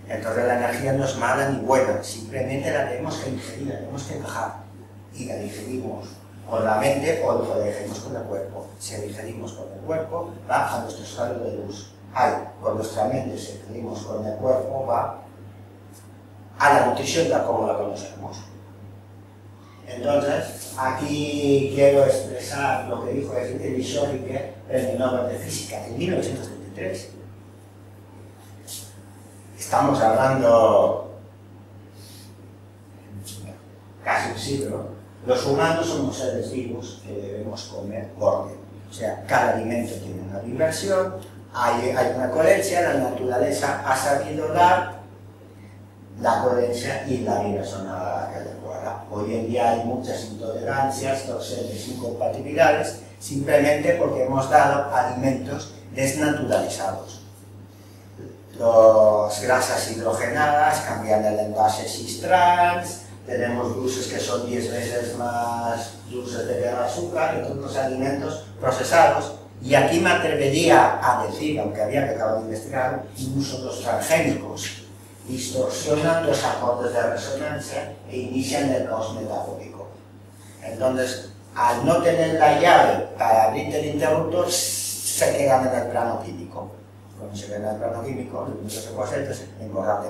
Entonces la energía no es mala ni buena, simplemente la tenemos que ingerir, la tenemos que encajar. Y la digerimos con la mente o la digerimos con el cuerpo. Si la digerimos con el cuerpo, va a nuestro estado de luz. Con nuestra mente, si la digerimos con el cuerpo, va a la nutrición tal como la conocemos. Entonces, aquí quiero expresar lo que dijo Elly Schörringer, premio Nobel de Física en 1933. estamos hablando casi un siglo, los humanos somos seres vivos que debemos comer orden. O sea, cada alimento tiene una diversión, hay una coherencia, la naturaleza ha sabido dar la coherencia y la diversión adecuada. Hoy en día hay muchas intolerancias, torceles, incompatibilidades, simplemente porque hemos dado alimentos desnaturalizados. Las grasas hidrogenadas cambian el envase cis-trans, tenemos dulces que son 10 veces más dulces de azúcar y otros alimentos procesados. Y aquí me atrevería a decir, aunque había que acabar de investigar, incluso los transgénicos distorsionan los acordes de resonancia e inician el caos metabólico. Entonces, al no tener la llave para abrir el interruptor, se quedan en el plano químico. Cuando se quedan en el plano químico, los leucocitos engordar.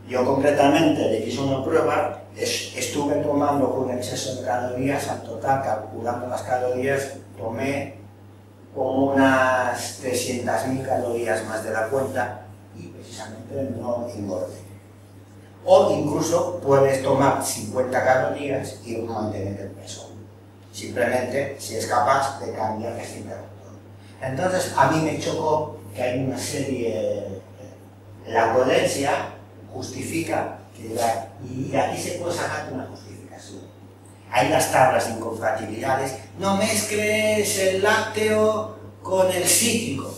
Yo concretamente le hice una prueba, estuve tomando con exceso de calorías, al total, calculando las calorías, tomé como unas 300.000 calorías más de la cuenta y precisamente no engordé. O incluso puedes tomar 50 calorías y mantener el peso, simplemente si es capaz de cambiar este interruptor. Entonces a mí me chocó que hay una serie, la coherencia justifica, y aquí se puede sacar una justificación. Hay las tablas de incompatibilidades, no mezcles el lácteo con el cítrico.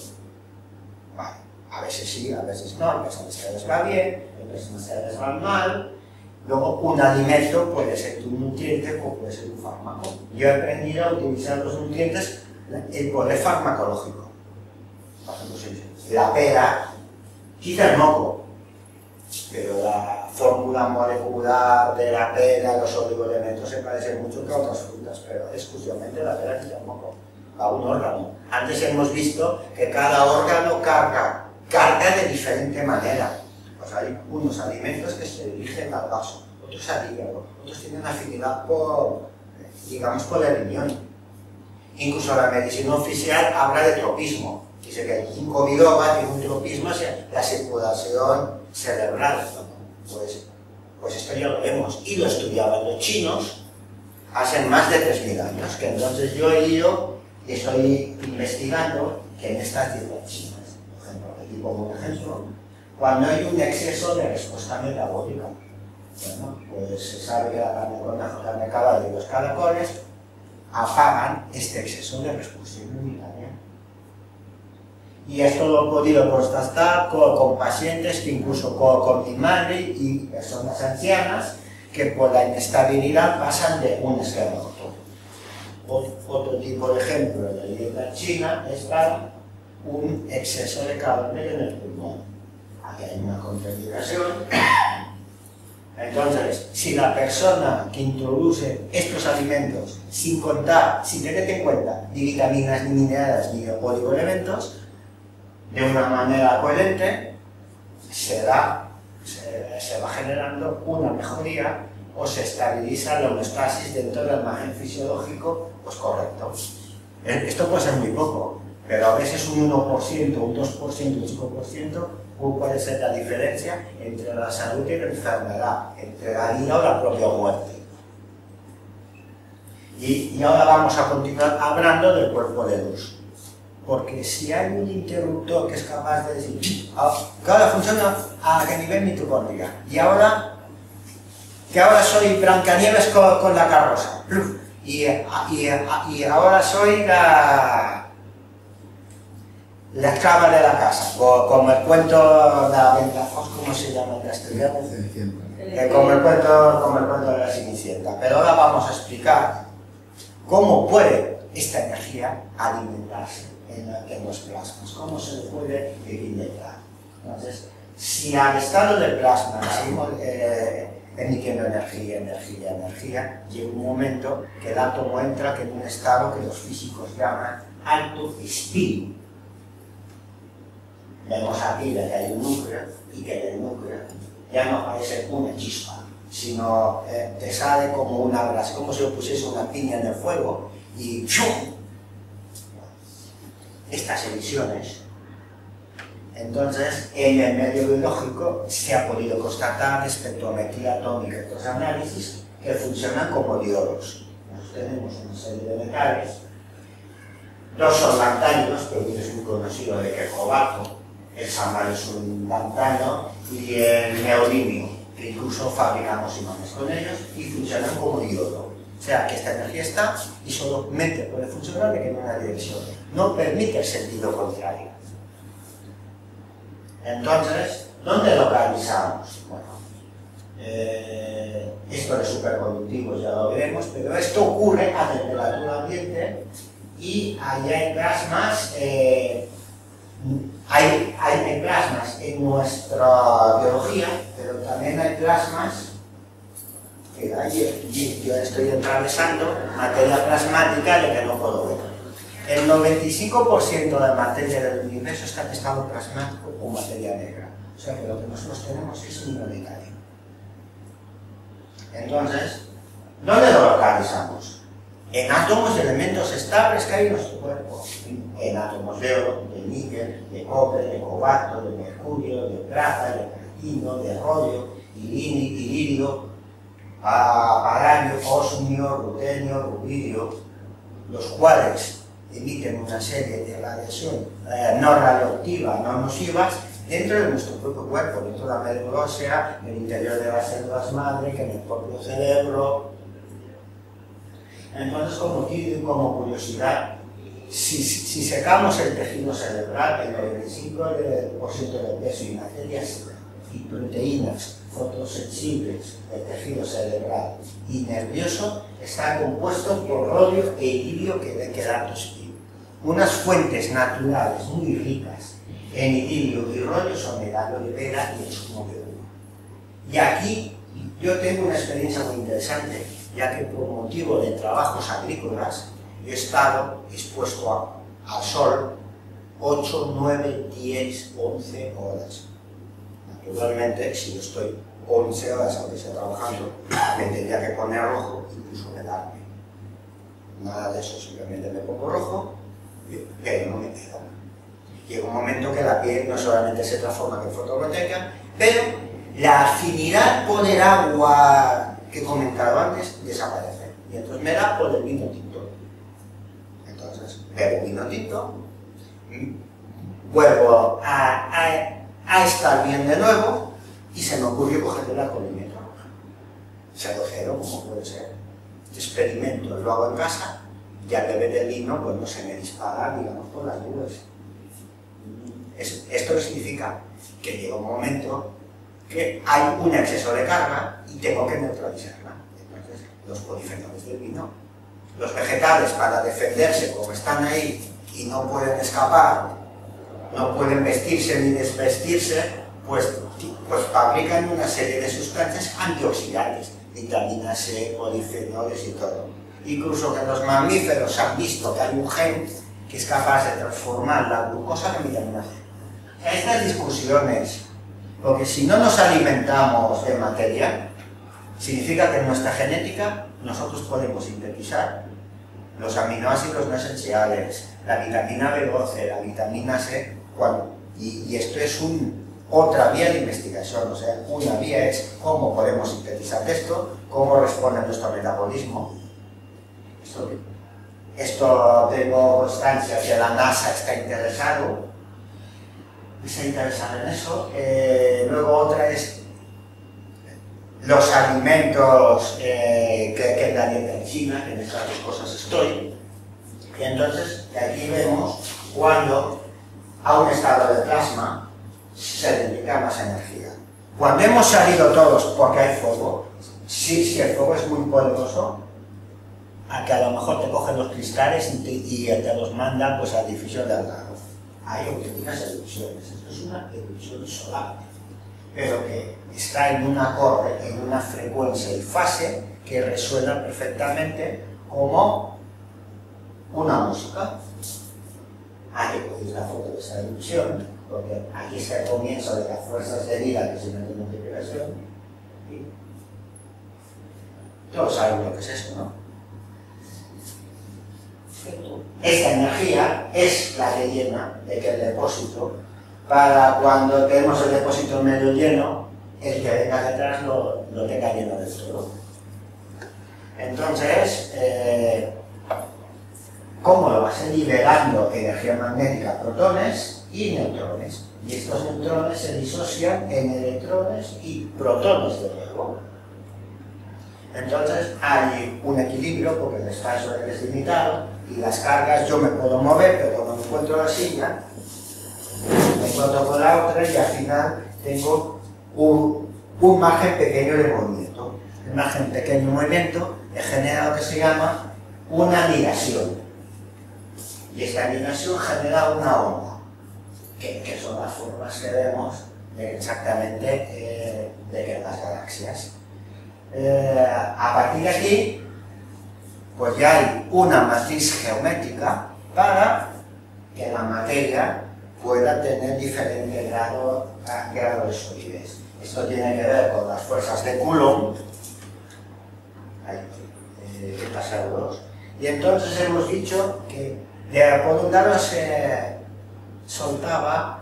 Vale, a veces sí, a veces no, a veces se les va bien, a veces no se les va mal. Luego un alimento puede ser un nutriente o puede ser un fármaco. Yo he aprendido a utilizar los nutrientes, el poder farmacológico. Por ejemplo, la pera quita el moco, pero la fórmula molecular de la pera, los oligoelementos se parecen mucho que a otras frutas, pero exclusivamente la pera quita el moco a un órgano. Antes hemos visto que cada órgano carga de diferente manera. Pues hay unos alimentos que se dirigen al vaso, otros al hígado, otros tienen afinidad por, digamos, por el riñón. Incluso la medicina oficial habla de tropismo. Dice que el ginkgo biloba tiene un tropismo hacia la circulación cerebral. Pues esto ya lo vemos. Y lo estudiaban los chinos hace más de 3.000 años. Que entonces yo he ido y estoy investigando que en estas dietas chinas, por ejemplo, aquí pongo un ejemplo, cuando hay un exceso de respuesta metabólica, bueno, pues se sabe que la carne con la carne de caballo y los caracoles apagan este exceso de respuesta inmunitaria. Y esto lo he podido constatar con pacientes, que incluso con mi madre y personas ancianas, que por la inestabilidad pasan de un extremo a otro. Otro tipo de ejemplo de la dieta china es para un exceso de carbón en el pulmón. Aquí hay una contraindicación. Entonces, si la persona que introduce estos alimentos sin tener en cuenta ni vitaminas, ni minerales, ni oligoelementos, de una manera coherente, se va generando una mejoría o se estabiliza la homeostasis dentro del margen fisiológico, pues correcto. Esto puede ser muy poco, pero a veces un 1%, un 2%, un 5% puede ser la diferencia entre la salud y la enfermedad, entre la vida o la propia muerte. Y ahora vamos a continuar hablando del cuerpo de luz. Porque si hay un interruptor que es capaz de decir que ahora funciona a nivel mitocondria, y ahora que ahora soy Blancanieves con la carroza, y ahora soy la esclava de la casa, como el cuento de la Ventafoz, ¿cómo se llama en castellano? Como el cuento de la Cenicienta. Pero ahora vamos a explicar cómo puede esta energía alimentarse en los plasmas, cómo se le puede alimentar. Entonces, si al estado del plasma seguimos emitiendo energía, llega un momento que el átomo entra en un estado que los físicos llaman alto espín. Vemos aquí que hay un núcleo y que en el núcleo ya no aparece una chispa, sino te sale como una brasa, como si lo pusiese una piña en el fuego y ¡chum! Estas emisiones Entonces, en el medio biológico se ha podido constatar respecto a metila atómica y otros análisis que funcionan como diodos. Nosotros tenemos una serie de metales, dos son lantánidos, pero es muy conocido de que el cobalto, el samar es un lantano, y el neodimio, que incluso fabricamos imanes con ellos y funcionan como diodo. O sea, que esta energía está y solamente puede funcionar de que en una dirección. No permite el sentido contrario. Entonces, ¿dónde localizamos? Bueno, esto de superconductivos ya lo veremos, pero esto ocurre a temperatura ambiente y allá hay plasmas, hay plasmas en nuestra biología, pero también hay plasmas que yo estoy atravesando materia plasmática de que no puedo ver. El 95% de la materia del universo está en estado plasmático o materia negra. O sea que lo que nosotros tenemos es minoritario. Entonces, ¿dónde lo localizamos? En átomos de elementos estables que hay en nuestro cuerpo. En átomos de oro, de níquel, de cobre, de cobalto, de mercurio, de plata, de platino, de rodio, iridio, paladio, osmio, rutenio, rubidio, los cuales emiten una serie de radiación no radioactiva, no nocivas, dentro de nuestro propio cuerpo, dentro de la médula ósea, en el interior de las células madre, que en el propio cerebro. Entonces, como curiosidad, si secamos el tejido cerebral, el 95% del peso y materias y proteínas fotosensibles del tejido cerebral y nervioso están compuestos por rodio e iridio que deben quedar positivos. Unas fuentes naturales muy ricas en iridio y rodio son el aloe vera y el zumo de uva. Y aquí yo tengo una experiencia muy interesante, ya que por motivo de trabajos agrícolas yo he estado expuesto al sol 8, 9, 10, 11 horas. Naturalmente, si yo estoy 11 horas aunque esté trabajando, me tendría que poner rojo, incluso quedarme. Nada de eso, simplemente me pongo rojo, pero no me quedo. Llega un momento que la piel no solamente se transforma en fotovoltaica, pero la afinidad por el agua que he comentado antes desaparece. Y entonces me da por el vino tinto. Entonces, bebo vino tinto, vuelvo a estar bien de nuevo y se me ocurrió coger el alcoholímetro. 0,0, como puede ser. Experimento, lo hago en casa y al beber el vino, pues no se me dispara, digamos, por las nubes. Esto significa que llega un momento que hay un exceso de carga y tengo que neutralizarla. Entonces, los polifenoles del vino, los vegetales para defenderse como están ahí y no pueden escapar, no pueden vestirse ni desvestirse, pues fabrican una serie de sustancias antioxidantes, vitamina C, polifenoles y todo. Incluso que los mamíferos han visto que hay un gen que es capaz de transformar la glucosa en vitamina C. Estas discusiones, porque si no nos alimentamos de materia, significa que en nuestra genética nosotros podemos sintetizar los aminoácidos no esenciales, la vitamina B12, la vitamina C, y esto es otra vía de investigación. O sea, una vía es cómo podemos sintetizar esto, cómo responde nuestro metabolismo. Esto tengo constancia que la NASA está interesada en eso. Luego otra es los alimentos que en la dieta en China, en esas dos cosas estoy. Y entonces aquí vemos cuando a un estado de plasma se dedica más energía. Cuando hemos salido todos porque hay fuego, si el fuego es muy poderoso, a que a lo mejor te cogen los cristales y te los mandan pues, al edificio de al lado. Hay auténticas erupciones. Esto es una erupción solar, pero que está en un acorde, en una frecuencia y fase que resuena perfectamente como una música. Hay que coger la foto de esa erupción, porque aquí está el comienzo de las fuerzas de vida que se meten en multiplicación. Todos saben lo que es eso, ¿no? Esta energía es la que llena de que el depósito para cuando tenemos el depósito medio lleno, el que venga detrás lo tenga lleno del todo. Entonces, ¿cómo lo vas? Liberando energía magnética, protones y neutrones. Y estos neutrones se disocian en electrones y protones de nuevo. Entonces hay un equilibrio porque el espacio es limitado y las cargas yo me puedo mover, pero cuando me encuentro la silla, me encuentro con la otra y al final tengo un margen pequeño de movimiento. El margen pequeño de movimiento genera lo que se llama una anidación. Y esta anidación genera una onda, que son las formas que vemos exactamente de las galaxias. A partir de aquí, pues ya hay una matriz geométrica para que la materia pueda tener diferente grado de solidez. Esto tiene que ver con las fuerzas de Coulomb, y entonces hemos dicho que por un lado se soltaba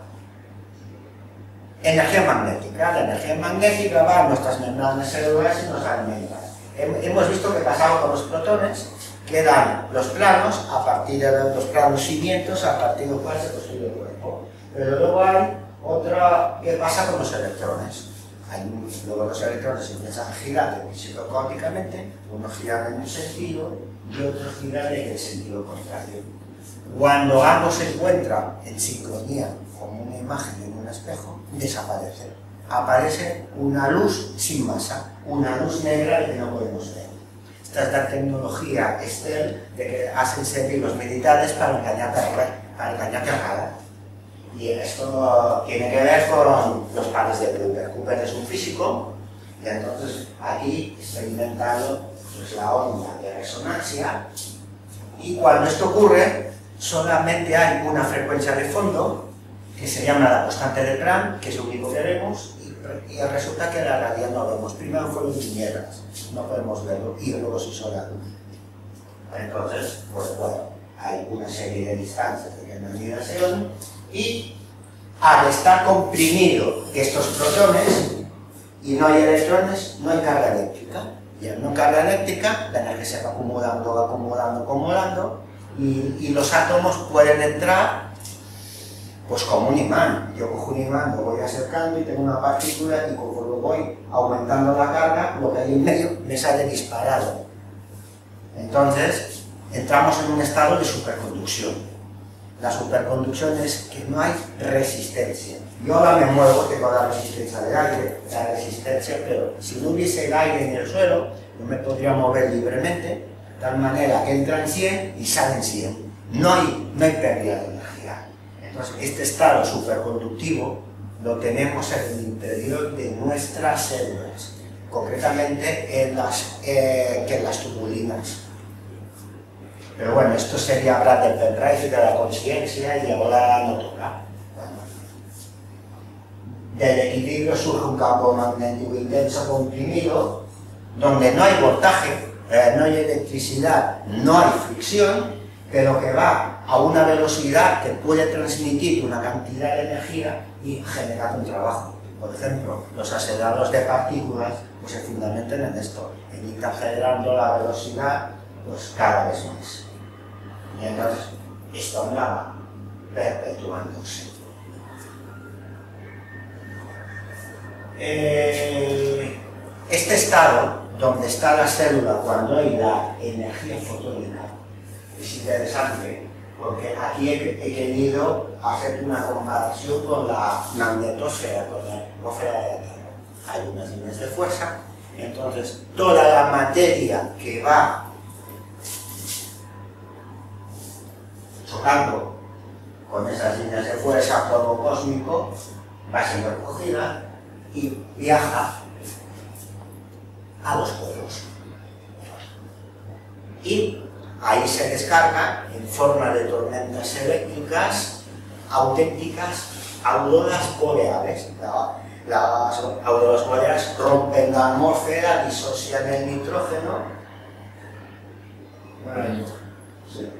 energía magnética. La energía magnética va a nuestras membranas celulares y nos alimenta. Hemos visto que pasaba con los protones, que dan los planos a partir de los planos cimientos, a partir de los cuales se construye el cuerpo. Pero luego hay otra que pasa con los electrones. Luego los electrones empiezan a girar psicocóticamente, unos giran en un sentido y otros giran en el sentido contrario. Cuando ambos se encuentran en sincronía, como una imagen en un espejo, desaparecen. Aparece una luz sin masa, una luz negra que no podemos ver. Esta es la tecnología Estel de que hacen servir los militares para engañarte a cara. Y esto tiene que ver con los pares de Cooper. Cooper es un físico, y entonces aquí está inventado pues, la onda de resonancia, y cuando esto ocurre, solamente hay una frecuencia de fondo, que se llama la constante de Planck, que es lo único que vemos, y resulta que la realidad no vemos. Primero fueron tinieblas, no podemos verlo, y luego se hizo la luz. Entonces, pues bueno, hay una serie de distancias de ionalización, y al estar comprimido estos protones y no hay electrones, no hay carga eléctrica. Y al no carga eléctrica, la energía se va acumulando, y los átomos pueden entrar pues como un imán. Yo cojo un imán, lo voy acercando y tengo una partícula, y conforme voy aumentando la carga, lo que hay en medio me sale disparado. Entonces, entramos en un estado de superconducción. La superconducción es que no hay resistencia. Yo ahora me muevo, tengo la resistencia del aire, la resistencia, pero si no hubiese el aire en el suelo, yo me podría mover libremente, de tal manera que entran 100 y salen 100. No hay pérdida de energía. Entonces, este estado superconductivo lo tenemos en el interior de nuestras células, concretamente en las tubulinas. Pero bueno, esto sería hablar del pendrive y de la conciencia, y ahora no toca. Bueno. Del equilibrio surge un campo magnético intenso comprimido, donde no hay voltaje, no hay electricidad, no hay fricción, pero que va a una velocidad que puede transmitir una cantidad de energía y generar un trabajo. Por ejemplo, los aceleradores de partículas pues se fundamentan en esto, en ir acelerando la velocidad pues cada vez más. Y entonces esto andaba perpetuándose. Este estado, donde está la célula cuando hay la energía fotónica, es interesante, porque aquí he querido hacer una comparación con la magnetosfera, con la atmósfera de la Tierra. Hay unas líneas de fuerza, entonces toda la materia que va chocando con esas líneas de fuerza, polvo cósmico, va siendo recogida y viaja a los polos. Y ahí se descarga en forma de tormentas eléctricas auténticas auroras boreales. Las auroras boreales rompen la atmósfera, disocian el nitrógeno. Sí.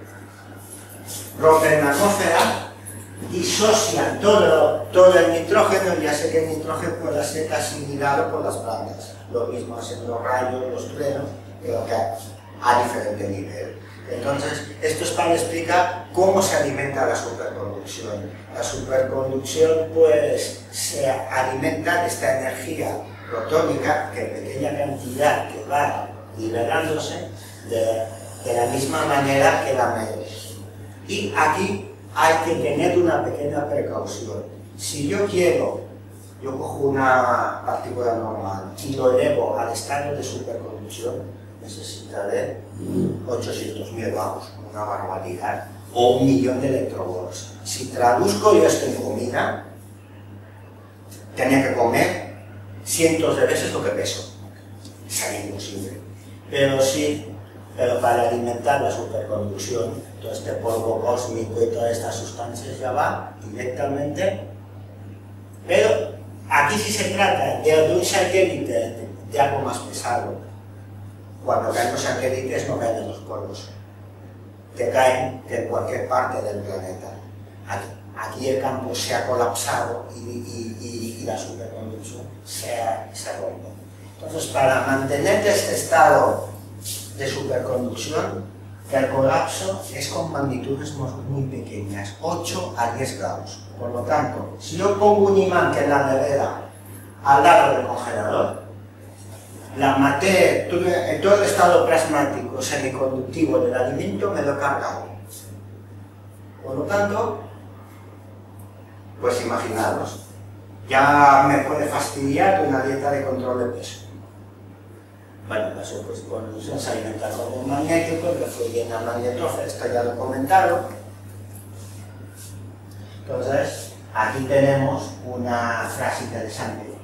Rompen la atmósfera disocian todo el nitrógeno. Ya sé que el nitrógeno puede ser asimilado por las plantas. Lo mismo hacen los rayos, los truenos, pero que a diferente nivel. Entonces, esto es para explicar cómo se alimenta la superconducción. La superconducción, pues, se alimenta de esta energía protónica, que en pequeña cantidad que va liberándose de la misma manera que la media. Y aquí hay que tener una pequeña precaución. Si yo cojo una partícula normal y lo elevo al estado de superconducción, necesitaré 800.000 vamos, una barbaridad, o 1.000.000 de electrovolts. Si traduzco yo esto en comida, tenía que comer cientos de veces lo que peso. Sería imposible. Pero para alimentar la superconducción, todo este polvo cósmico y todas estas sustancias ya va directamente. Pero aquí sí se trata de un satélite, de algo más pesado. Cuando caen los satélites no caen en los polos, que caen en cualquier parte del planeta. Aquí el campo se ha colapsado y la superconducción se rompe. Entonces, para mantener este estado de superconducción, el colapso es con magnitudes muy pequeñas, 8 a 10 grados. Por lo tanto, si yo pongo un imán que en la nevera al lado del congelador, la materia, todo el estado plasmático semiconductivo del alimento me lo he cargado. Por lo tanto, pues imaginaros, ya me puede fastidiar de una dieta de control de peso. Bueno, la superconducción se alimenta con el magnético, que fluye en la magnetófera, esto ya lo he comentado. Entonces, aquí tenemos una frase interesante.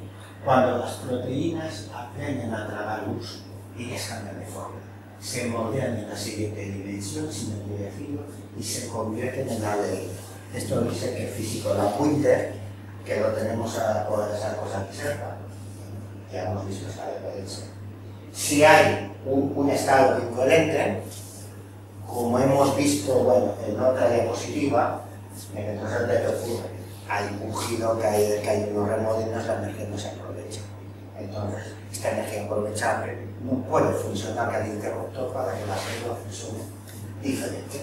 Cuando las proteínas aprenden a tragar luz, ellas cambian de forma. Se moldean en la siguiente dimensión sin el directivo y se convierten en ADN. Esto lo dice que el físico Lapointe, que lo tenemos por esa cosa aquí cerca, ya hemos visto esta referencia. Si hay un estado incoherente, como hemos visto bueno, en otra diapositiva, entonces ¿qué te ocurre? Hay un giro que hay unos remolinos, la energía no se aprovecha. Entonces, esta energía aprovechable no puede funcionar cada interruptor para que la célula funcione diferente.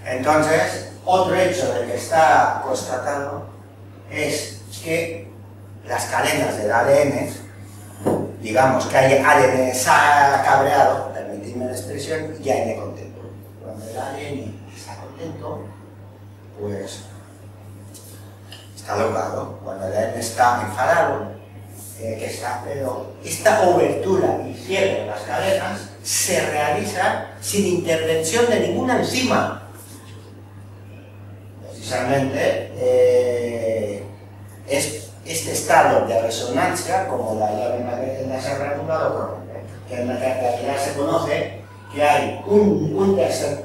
Entonces, otro hecho de que está constatado es que las cadenas del ADN, digamos que hay ADN cabreado, permitidme la expresión, y ADN contento. Cuando el ADN está contento, pues está logrado. Cuando el ADN está enfadado, pero esta obertura y cierre de las cadenas se realiza sin intervención de ninguna enzima. Precisamente este estado de resonancia, como la llave magnética de esa ranura, lo corrompe. Que en la realidad se conoce que hay un tercer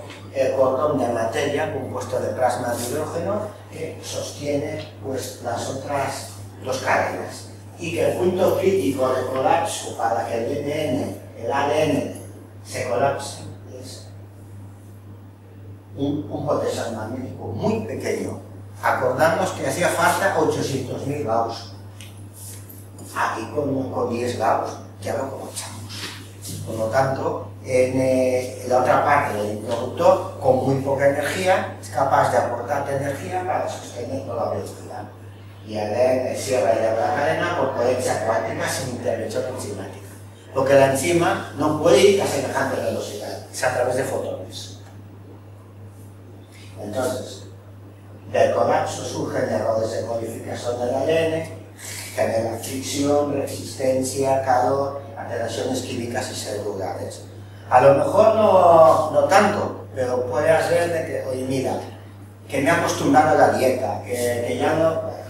cordón de materia compuesto de plasma de hidrógeno que sostiene pues, las otras dos cadenas. Y que el punto crítico de colapso para que el ADN se colapse es un potencial magnético muy pequeño. Acordamos que hacía falta 800.000 gauss. Aquí con 10 gauss ya lo aprovechamos. Por lo tanto, en la otra parte del interruptor, con muy poca energía, es capaz de aportar energía para sostener toda la velocidad. Y el cierre de la cadena por coherencia cuántica sin intervención enzimática. Porque la enzima no puede ir a semejante velocidad, es a través de fotones. Entonces, del colapso surgen errores de codificación del ADN, generan fricción, resistencia, calor, alteraciones químicas y celulares. A lo mejor no tanto, pero puede hacer de que, oye, mira, que me he acostumbrado a la dieta, que ya no...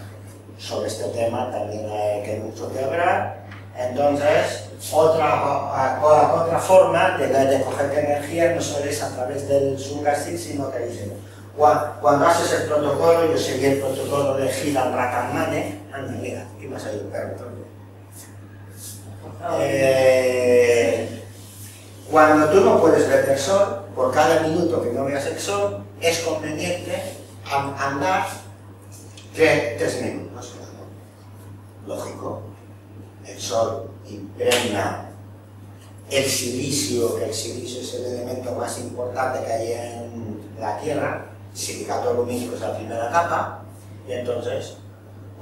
Sobre este tema también hay mucho que hablar. Entonces, otra forma de coger energía no solo es a través del Sungasit, sino que dicen, cuando haces el protocolo, yo seguí el protocolo de Hiram Rakamane, anda, mira, aquí me ha salido un perro. Cuando tú no puedes ver el sol, por cada minuto que no veas el sol, es conveniente andar 3 minutos. Lógico, el sol impregna el silicio, que el silicio es el elemento más importante que hay en la Tierra, silicato lumínico es la primera capa, y entonces,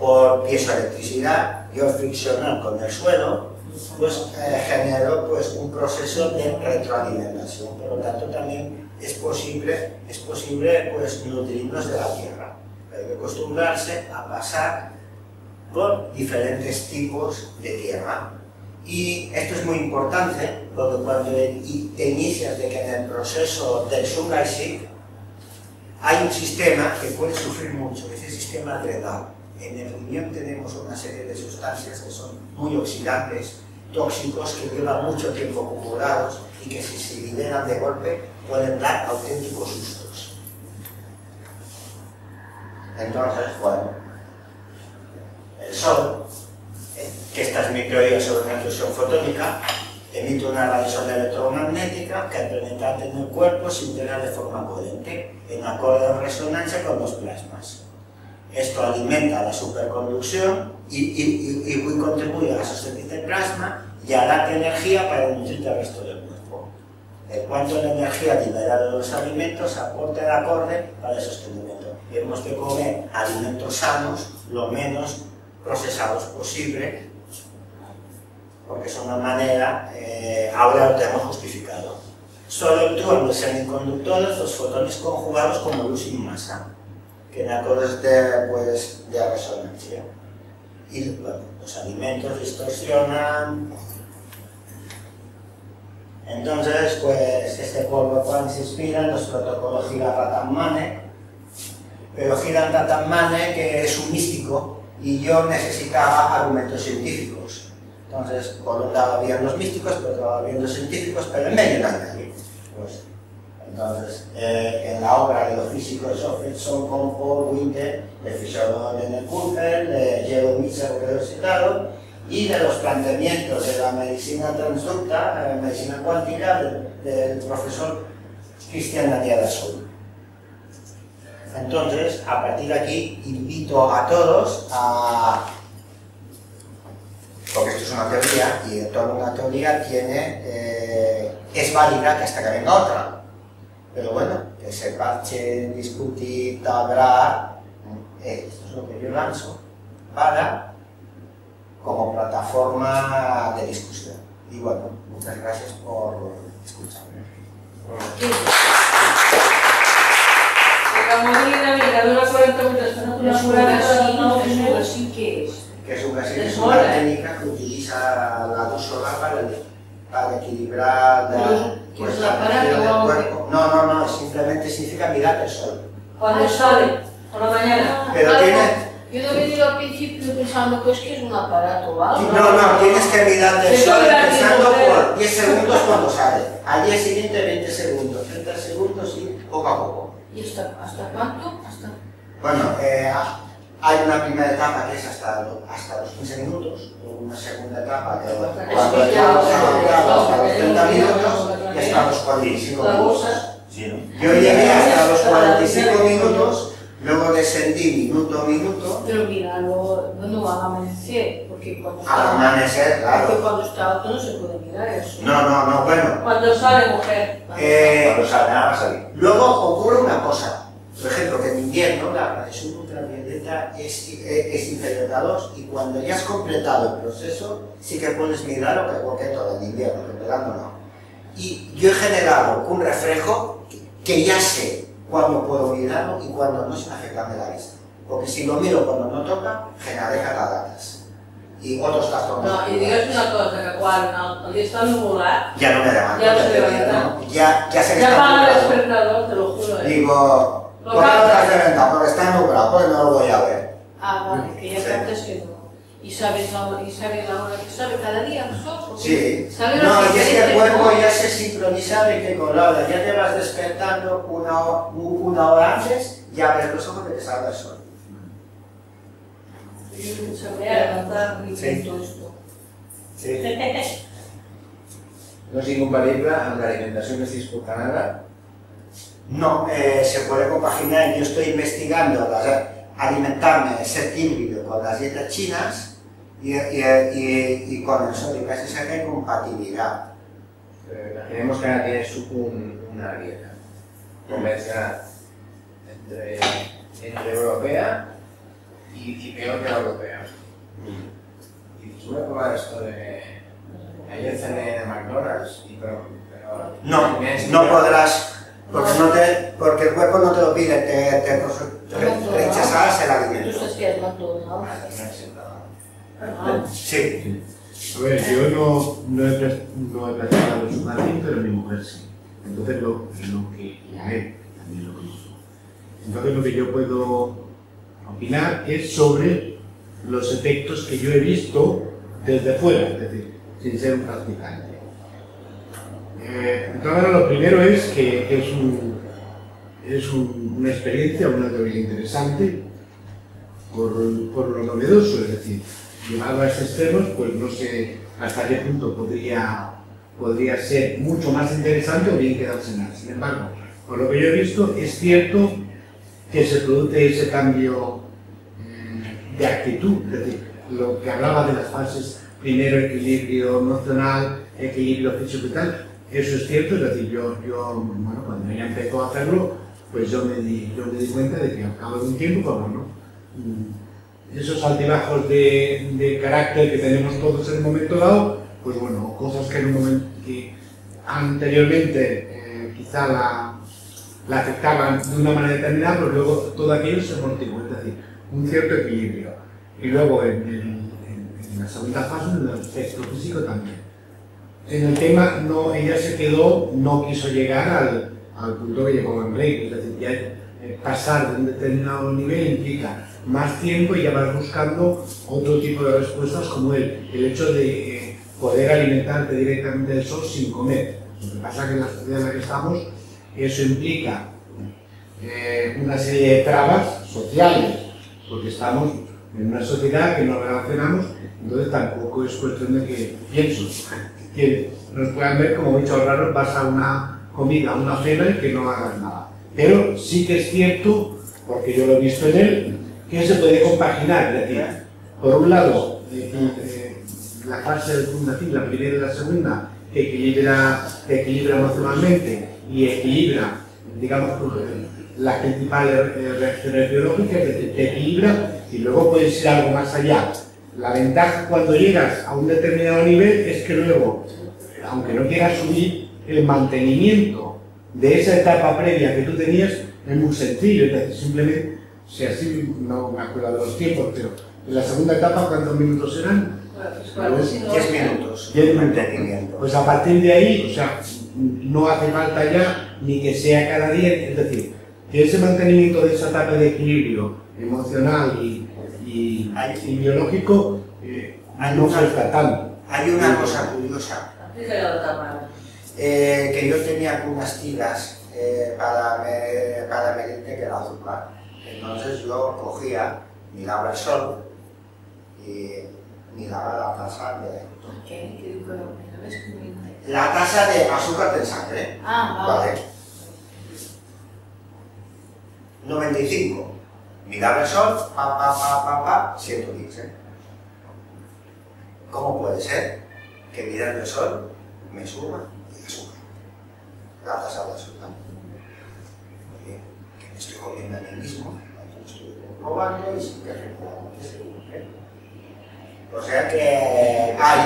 por piezoelectricidad, yo al friccionar con el suelo, pues genero pues, un proceso de retroalimentación. Por lo tanto, también es posible pues, nutrirnos de la Tierra. Hay que acostumbrarse a pasar por diferentes tipos de tierra. Y esto es muy importante porque cuando te inicias de que en el proceso del Sungai-Sig hay un sistema que puede sufrir mucho, que es el sistema adrenal. En el riñón tenemos una serie de sustancias que son muy oxidantes, tóxicos, que llevan mucho tiempo acumulados y que si se liberan de golpe pueden dar auténticos sustos. Entonces, bueno, el sol, que esta es mi teoría sobre la inclusión fotónica, emite una radiación electromagnética que al penetrar en el cuerpo se integra de forma coherente, en acorde de resonancia con los plasmas. Esto alimenta la superconducción y contribuye a la sostenibilidad del plasma y a darte energía para nutrir el resto del cuerpo. El cuanto de energía liberada de los alimentos aporta el acorde para el sostenimiento. Tenemos que comer alimentos sanos, lo menos procesados posible, porque es una manera, ahora lo tenemos justificado. Solo actúan los semiconductores, los fotones conjugados como luz sin masa, que en acordes de resonancia. Y bueno, los alimentos distorsionan. Entonces, pues este polvo cuando se inspira en los protocolos Gira-Ratan-Mane, pero Gira-Ratan-Mane, que es un místico, y yo necesitaba argumentos científicos. Entonces, por un lado habían los místicos, por otro lado habían los científicos, pero en medio no hay nadie. Pues, entonces, en la obra de los físicos son como Paul Winter, de Fischer en el Kuhn, de Jerome Mitchell, que he citado, y de los planteamientos de la medicina transducta, medicina cuántica, del profesor Christian Daniel Azul. Entonces, a partir de aquí, invito a todos a... porque esto es una teoría, y toda una teoría es válida que hasta que venga otra. Pero bueno, que se parche, discutir, hablar, esto es lo que yo lanzo para como plataforma de discusión. Y bueno, muchas gracias por escucharme. Que es un gas es una técnica que utiliza la luz solar para equilibrar la energía del cuerpo. No, simplemente significa mirar el sol. Cuando sale, por la mañana. Pero tiene... Yo no he venido al principio pensando pues que es un aparato o algo. No, tienes que mirar el sol empezando por 10 segundos cuando sale. Al día siguiente 20 segundos, 30 segundos y poco a poco. ¿Y hasta cuánto? Bueno, hay una primera etapa que es hasta los 15 minutos, una segunda etapa que cuando estamos avanzados hasta los 30 minutos y hasta los 45 minutos. Yo llegué hasta los 45 minutos. Luego descendí minuto a minuto. Pero mira, no va a amanecer, porque cuando está... Al amanecer, claro. Porque cuando está alto no se puede mirar eso. No, bueno. Cuando sale, mujer. Cuando sale, va a salir. Luego ocurre una cosa. Por ejemplo, que en invierno la radiación ultravioleta es inferior a 2 y cuando ya has completado el proceso, sí que puedes mirar lo que cualquier todo en invierno, que en verano no. Y yo he generado un reflejo que ya sé cuándo puedo mirarlo y cuándo no, sin afectarme la vista. Porque si lo miro cuando no toca, generaré cataratas. Y otros trastornos. No, y digas una cosa, que cuando el día está nublado, ya no me levanto. Ya no se levanta. Ya sé que ya está paga el nublado. despertador, te lo juro. Digo, ¿por qué no te has levantado? Porque está nublado, pues no lo voy a ver. Ah, vale, que ya captas que no. ¿Y sabes la hora que sabe cada día el sol? Sí. No, y es que el cuerpo ya se sincroniza de que con la hora ya te vas despertando una hora antes, ya ves los ojos que te salga el sol. Se voy a levantar y Sí. todo esto. Sí. no es incompatible amb l'alimentació que estiguis portant ara? No, se puede compaginar. Yo estoy investigando alimentarme ese híbrido con las dietas chinas y con el sol, y casi sé que hay compatibilidad. Imaginemos que ahora tienes una dieta convencional entre europea y peor que la europea. Y dices, voy a probar esto de... Ayer cené en McDonald's y pero no podrás, porque el cuerpo no te lo pide, te rechazarás el alimento. ¿Tú sabes qué es McDonald's? Sí. A ver, yo no he practicado el submarino, pero mi mujer sí. Entonces y a él también lo conozco. Entonces lo que yo puedo opinar es sobre los efectos que yo he visto desde fuera, es decir, sin ser un practicante. Entonces lo primero es que es una experiencia, una teoría interesante por lo novedoso, es decir, llevado a estos extremos, pues no sé hasta qué punto podría ser mucho más interesante o bien quedarse en nada. Sin embargo, por lo que yo he visto, es cierto que se produce ese cambio de actitud, es decir, lo que hablaba de las fases, primero equilibrio emocional, equilibrio físico y tal, eso es cierto, es decir, yo bueno, cuando ella empezó a hacerlo, pues yo me di cuenta de que al cabo de un tiempo, pues bueno, esos altibajos de carácter que tenemos todos en un momento dado, pues bueno, cosas que en un momento que anteriormente quizá la afectaban de una manera determinada, pero luego todo aquello se amortiguó, es decir, un cierto equilibrio. Y luego en la segunda fase, en el aspecto físico también. En el tema, ella se quedó, no quiso llegar al punto que llegó en Reiki, es decir, ya pasar de un determinado nivel implica más tiempo y ya vas buscando otro tipo de respuestas como el hecho de poder alimentarte directamente del sol sin comer. Lo que pasa es que en la sociedad en la que estamos eso implica una serie de trabas sociales, porque estamos en una sociedad que nos relacionamos, entonces tampoco es cuestión de que pienso que nos puedan ver como bichos raros, vas a una comida, a una cena y que no hagas nada. Pero sí que es cierto, porque yo lo he visto en él, que se puede compaginar, es decir, por un lado, la fase de fundación, la primera y la segunda, equilibra emocionalmente y equilibra, digamos, las principales reacciones biológicas, es decir, te equilibra y luego puedes ir algo más allá. La ventaja cuando llegas a un determinado nivel es que luego, aunque no quieras subir, el mantenimiento de esa etapa previa que tú tenías es muy sencillo, es decir, simplemente, si así, no me acuerdo de los tiempos, pero en la segunda etapa, ¿cuántos minutos eran? 10 minutos. 10 mantenimiento. Pues a partir de ahí, o sea, no hace falta ya ni que sea cada día, es decir, que ese mantenimiento de esa etapa de equilibrio emocional y biológico no se está tanto. Hay una cosa curiosa, que yo tenía unas tiras para medirte que era azúcar. Entonces yo cogía, miraba el sol y miraba la tasa de azúcar en sangre. Vale. 95. Miraba el sol, 110. ¿Cómo puede ser que mirando el sol me suba el azúcar? La tasa de azúcar. Oye, que me estoy comiendo a mí mismo, estoy probando y sin que o sea que hay...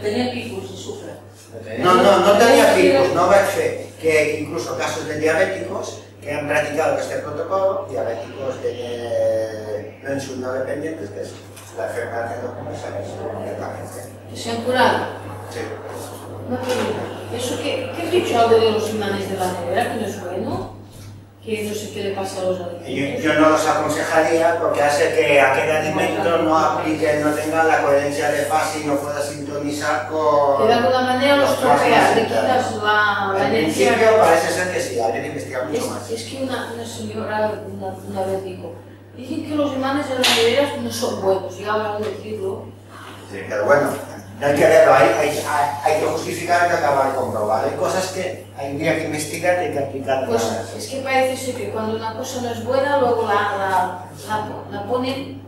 Tenía picos y sufre. No tenía picos, no ve que incluso casos de diabéticos que han practicado este protocolo, diabéticos no insulino dependientes, que es la enfermedad que no comienza a ¿Que se han curado? Sí. Una pregunta. ¿Eso que has dicho algo de los imanes de la nevera, que no es bueno? Que no sé qué le pasa a los alimentos. Yo no los aconsejaría porque hace que aquel alimento no aplique, no tenga la coherencia de fase y no pueda sintonizar con... Que de alguna manera los tropeas, le quitas la energía. En principio parece ser que sí, habría que investigar mucho más. Es que una señora una vez dijo, dicen que los imanes de las neveras no son buenos, y ahora al decirlo... Sí, pero bueno, hay que verlo, hay que justificar que acaba de comprobar. Hay cosas que habría que investigar y hay que aplicar. Pues es que parece ser que cuando una cosa no es buena, luego la ponen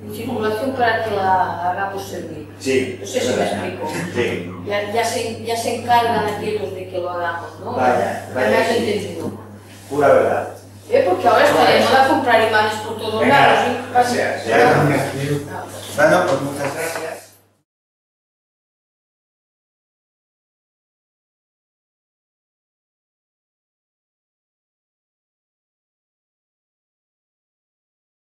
en circulación para que la hagamos servir. Sí. No sé si me explico. Sí. Ya se encargan aquellos de que lo hagamos, ¿no? Vaya, Ya me has entendido. Pura verdad. Porque ahora está de moda comprar imanes por todos lados. Gracias. Bueno, pues muchas gracias.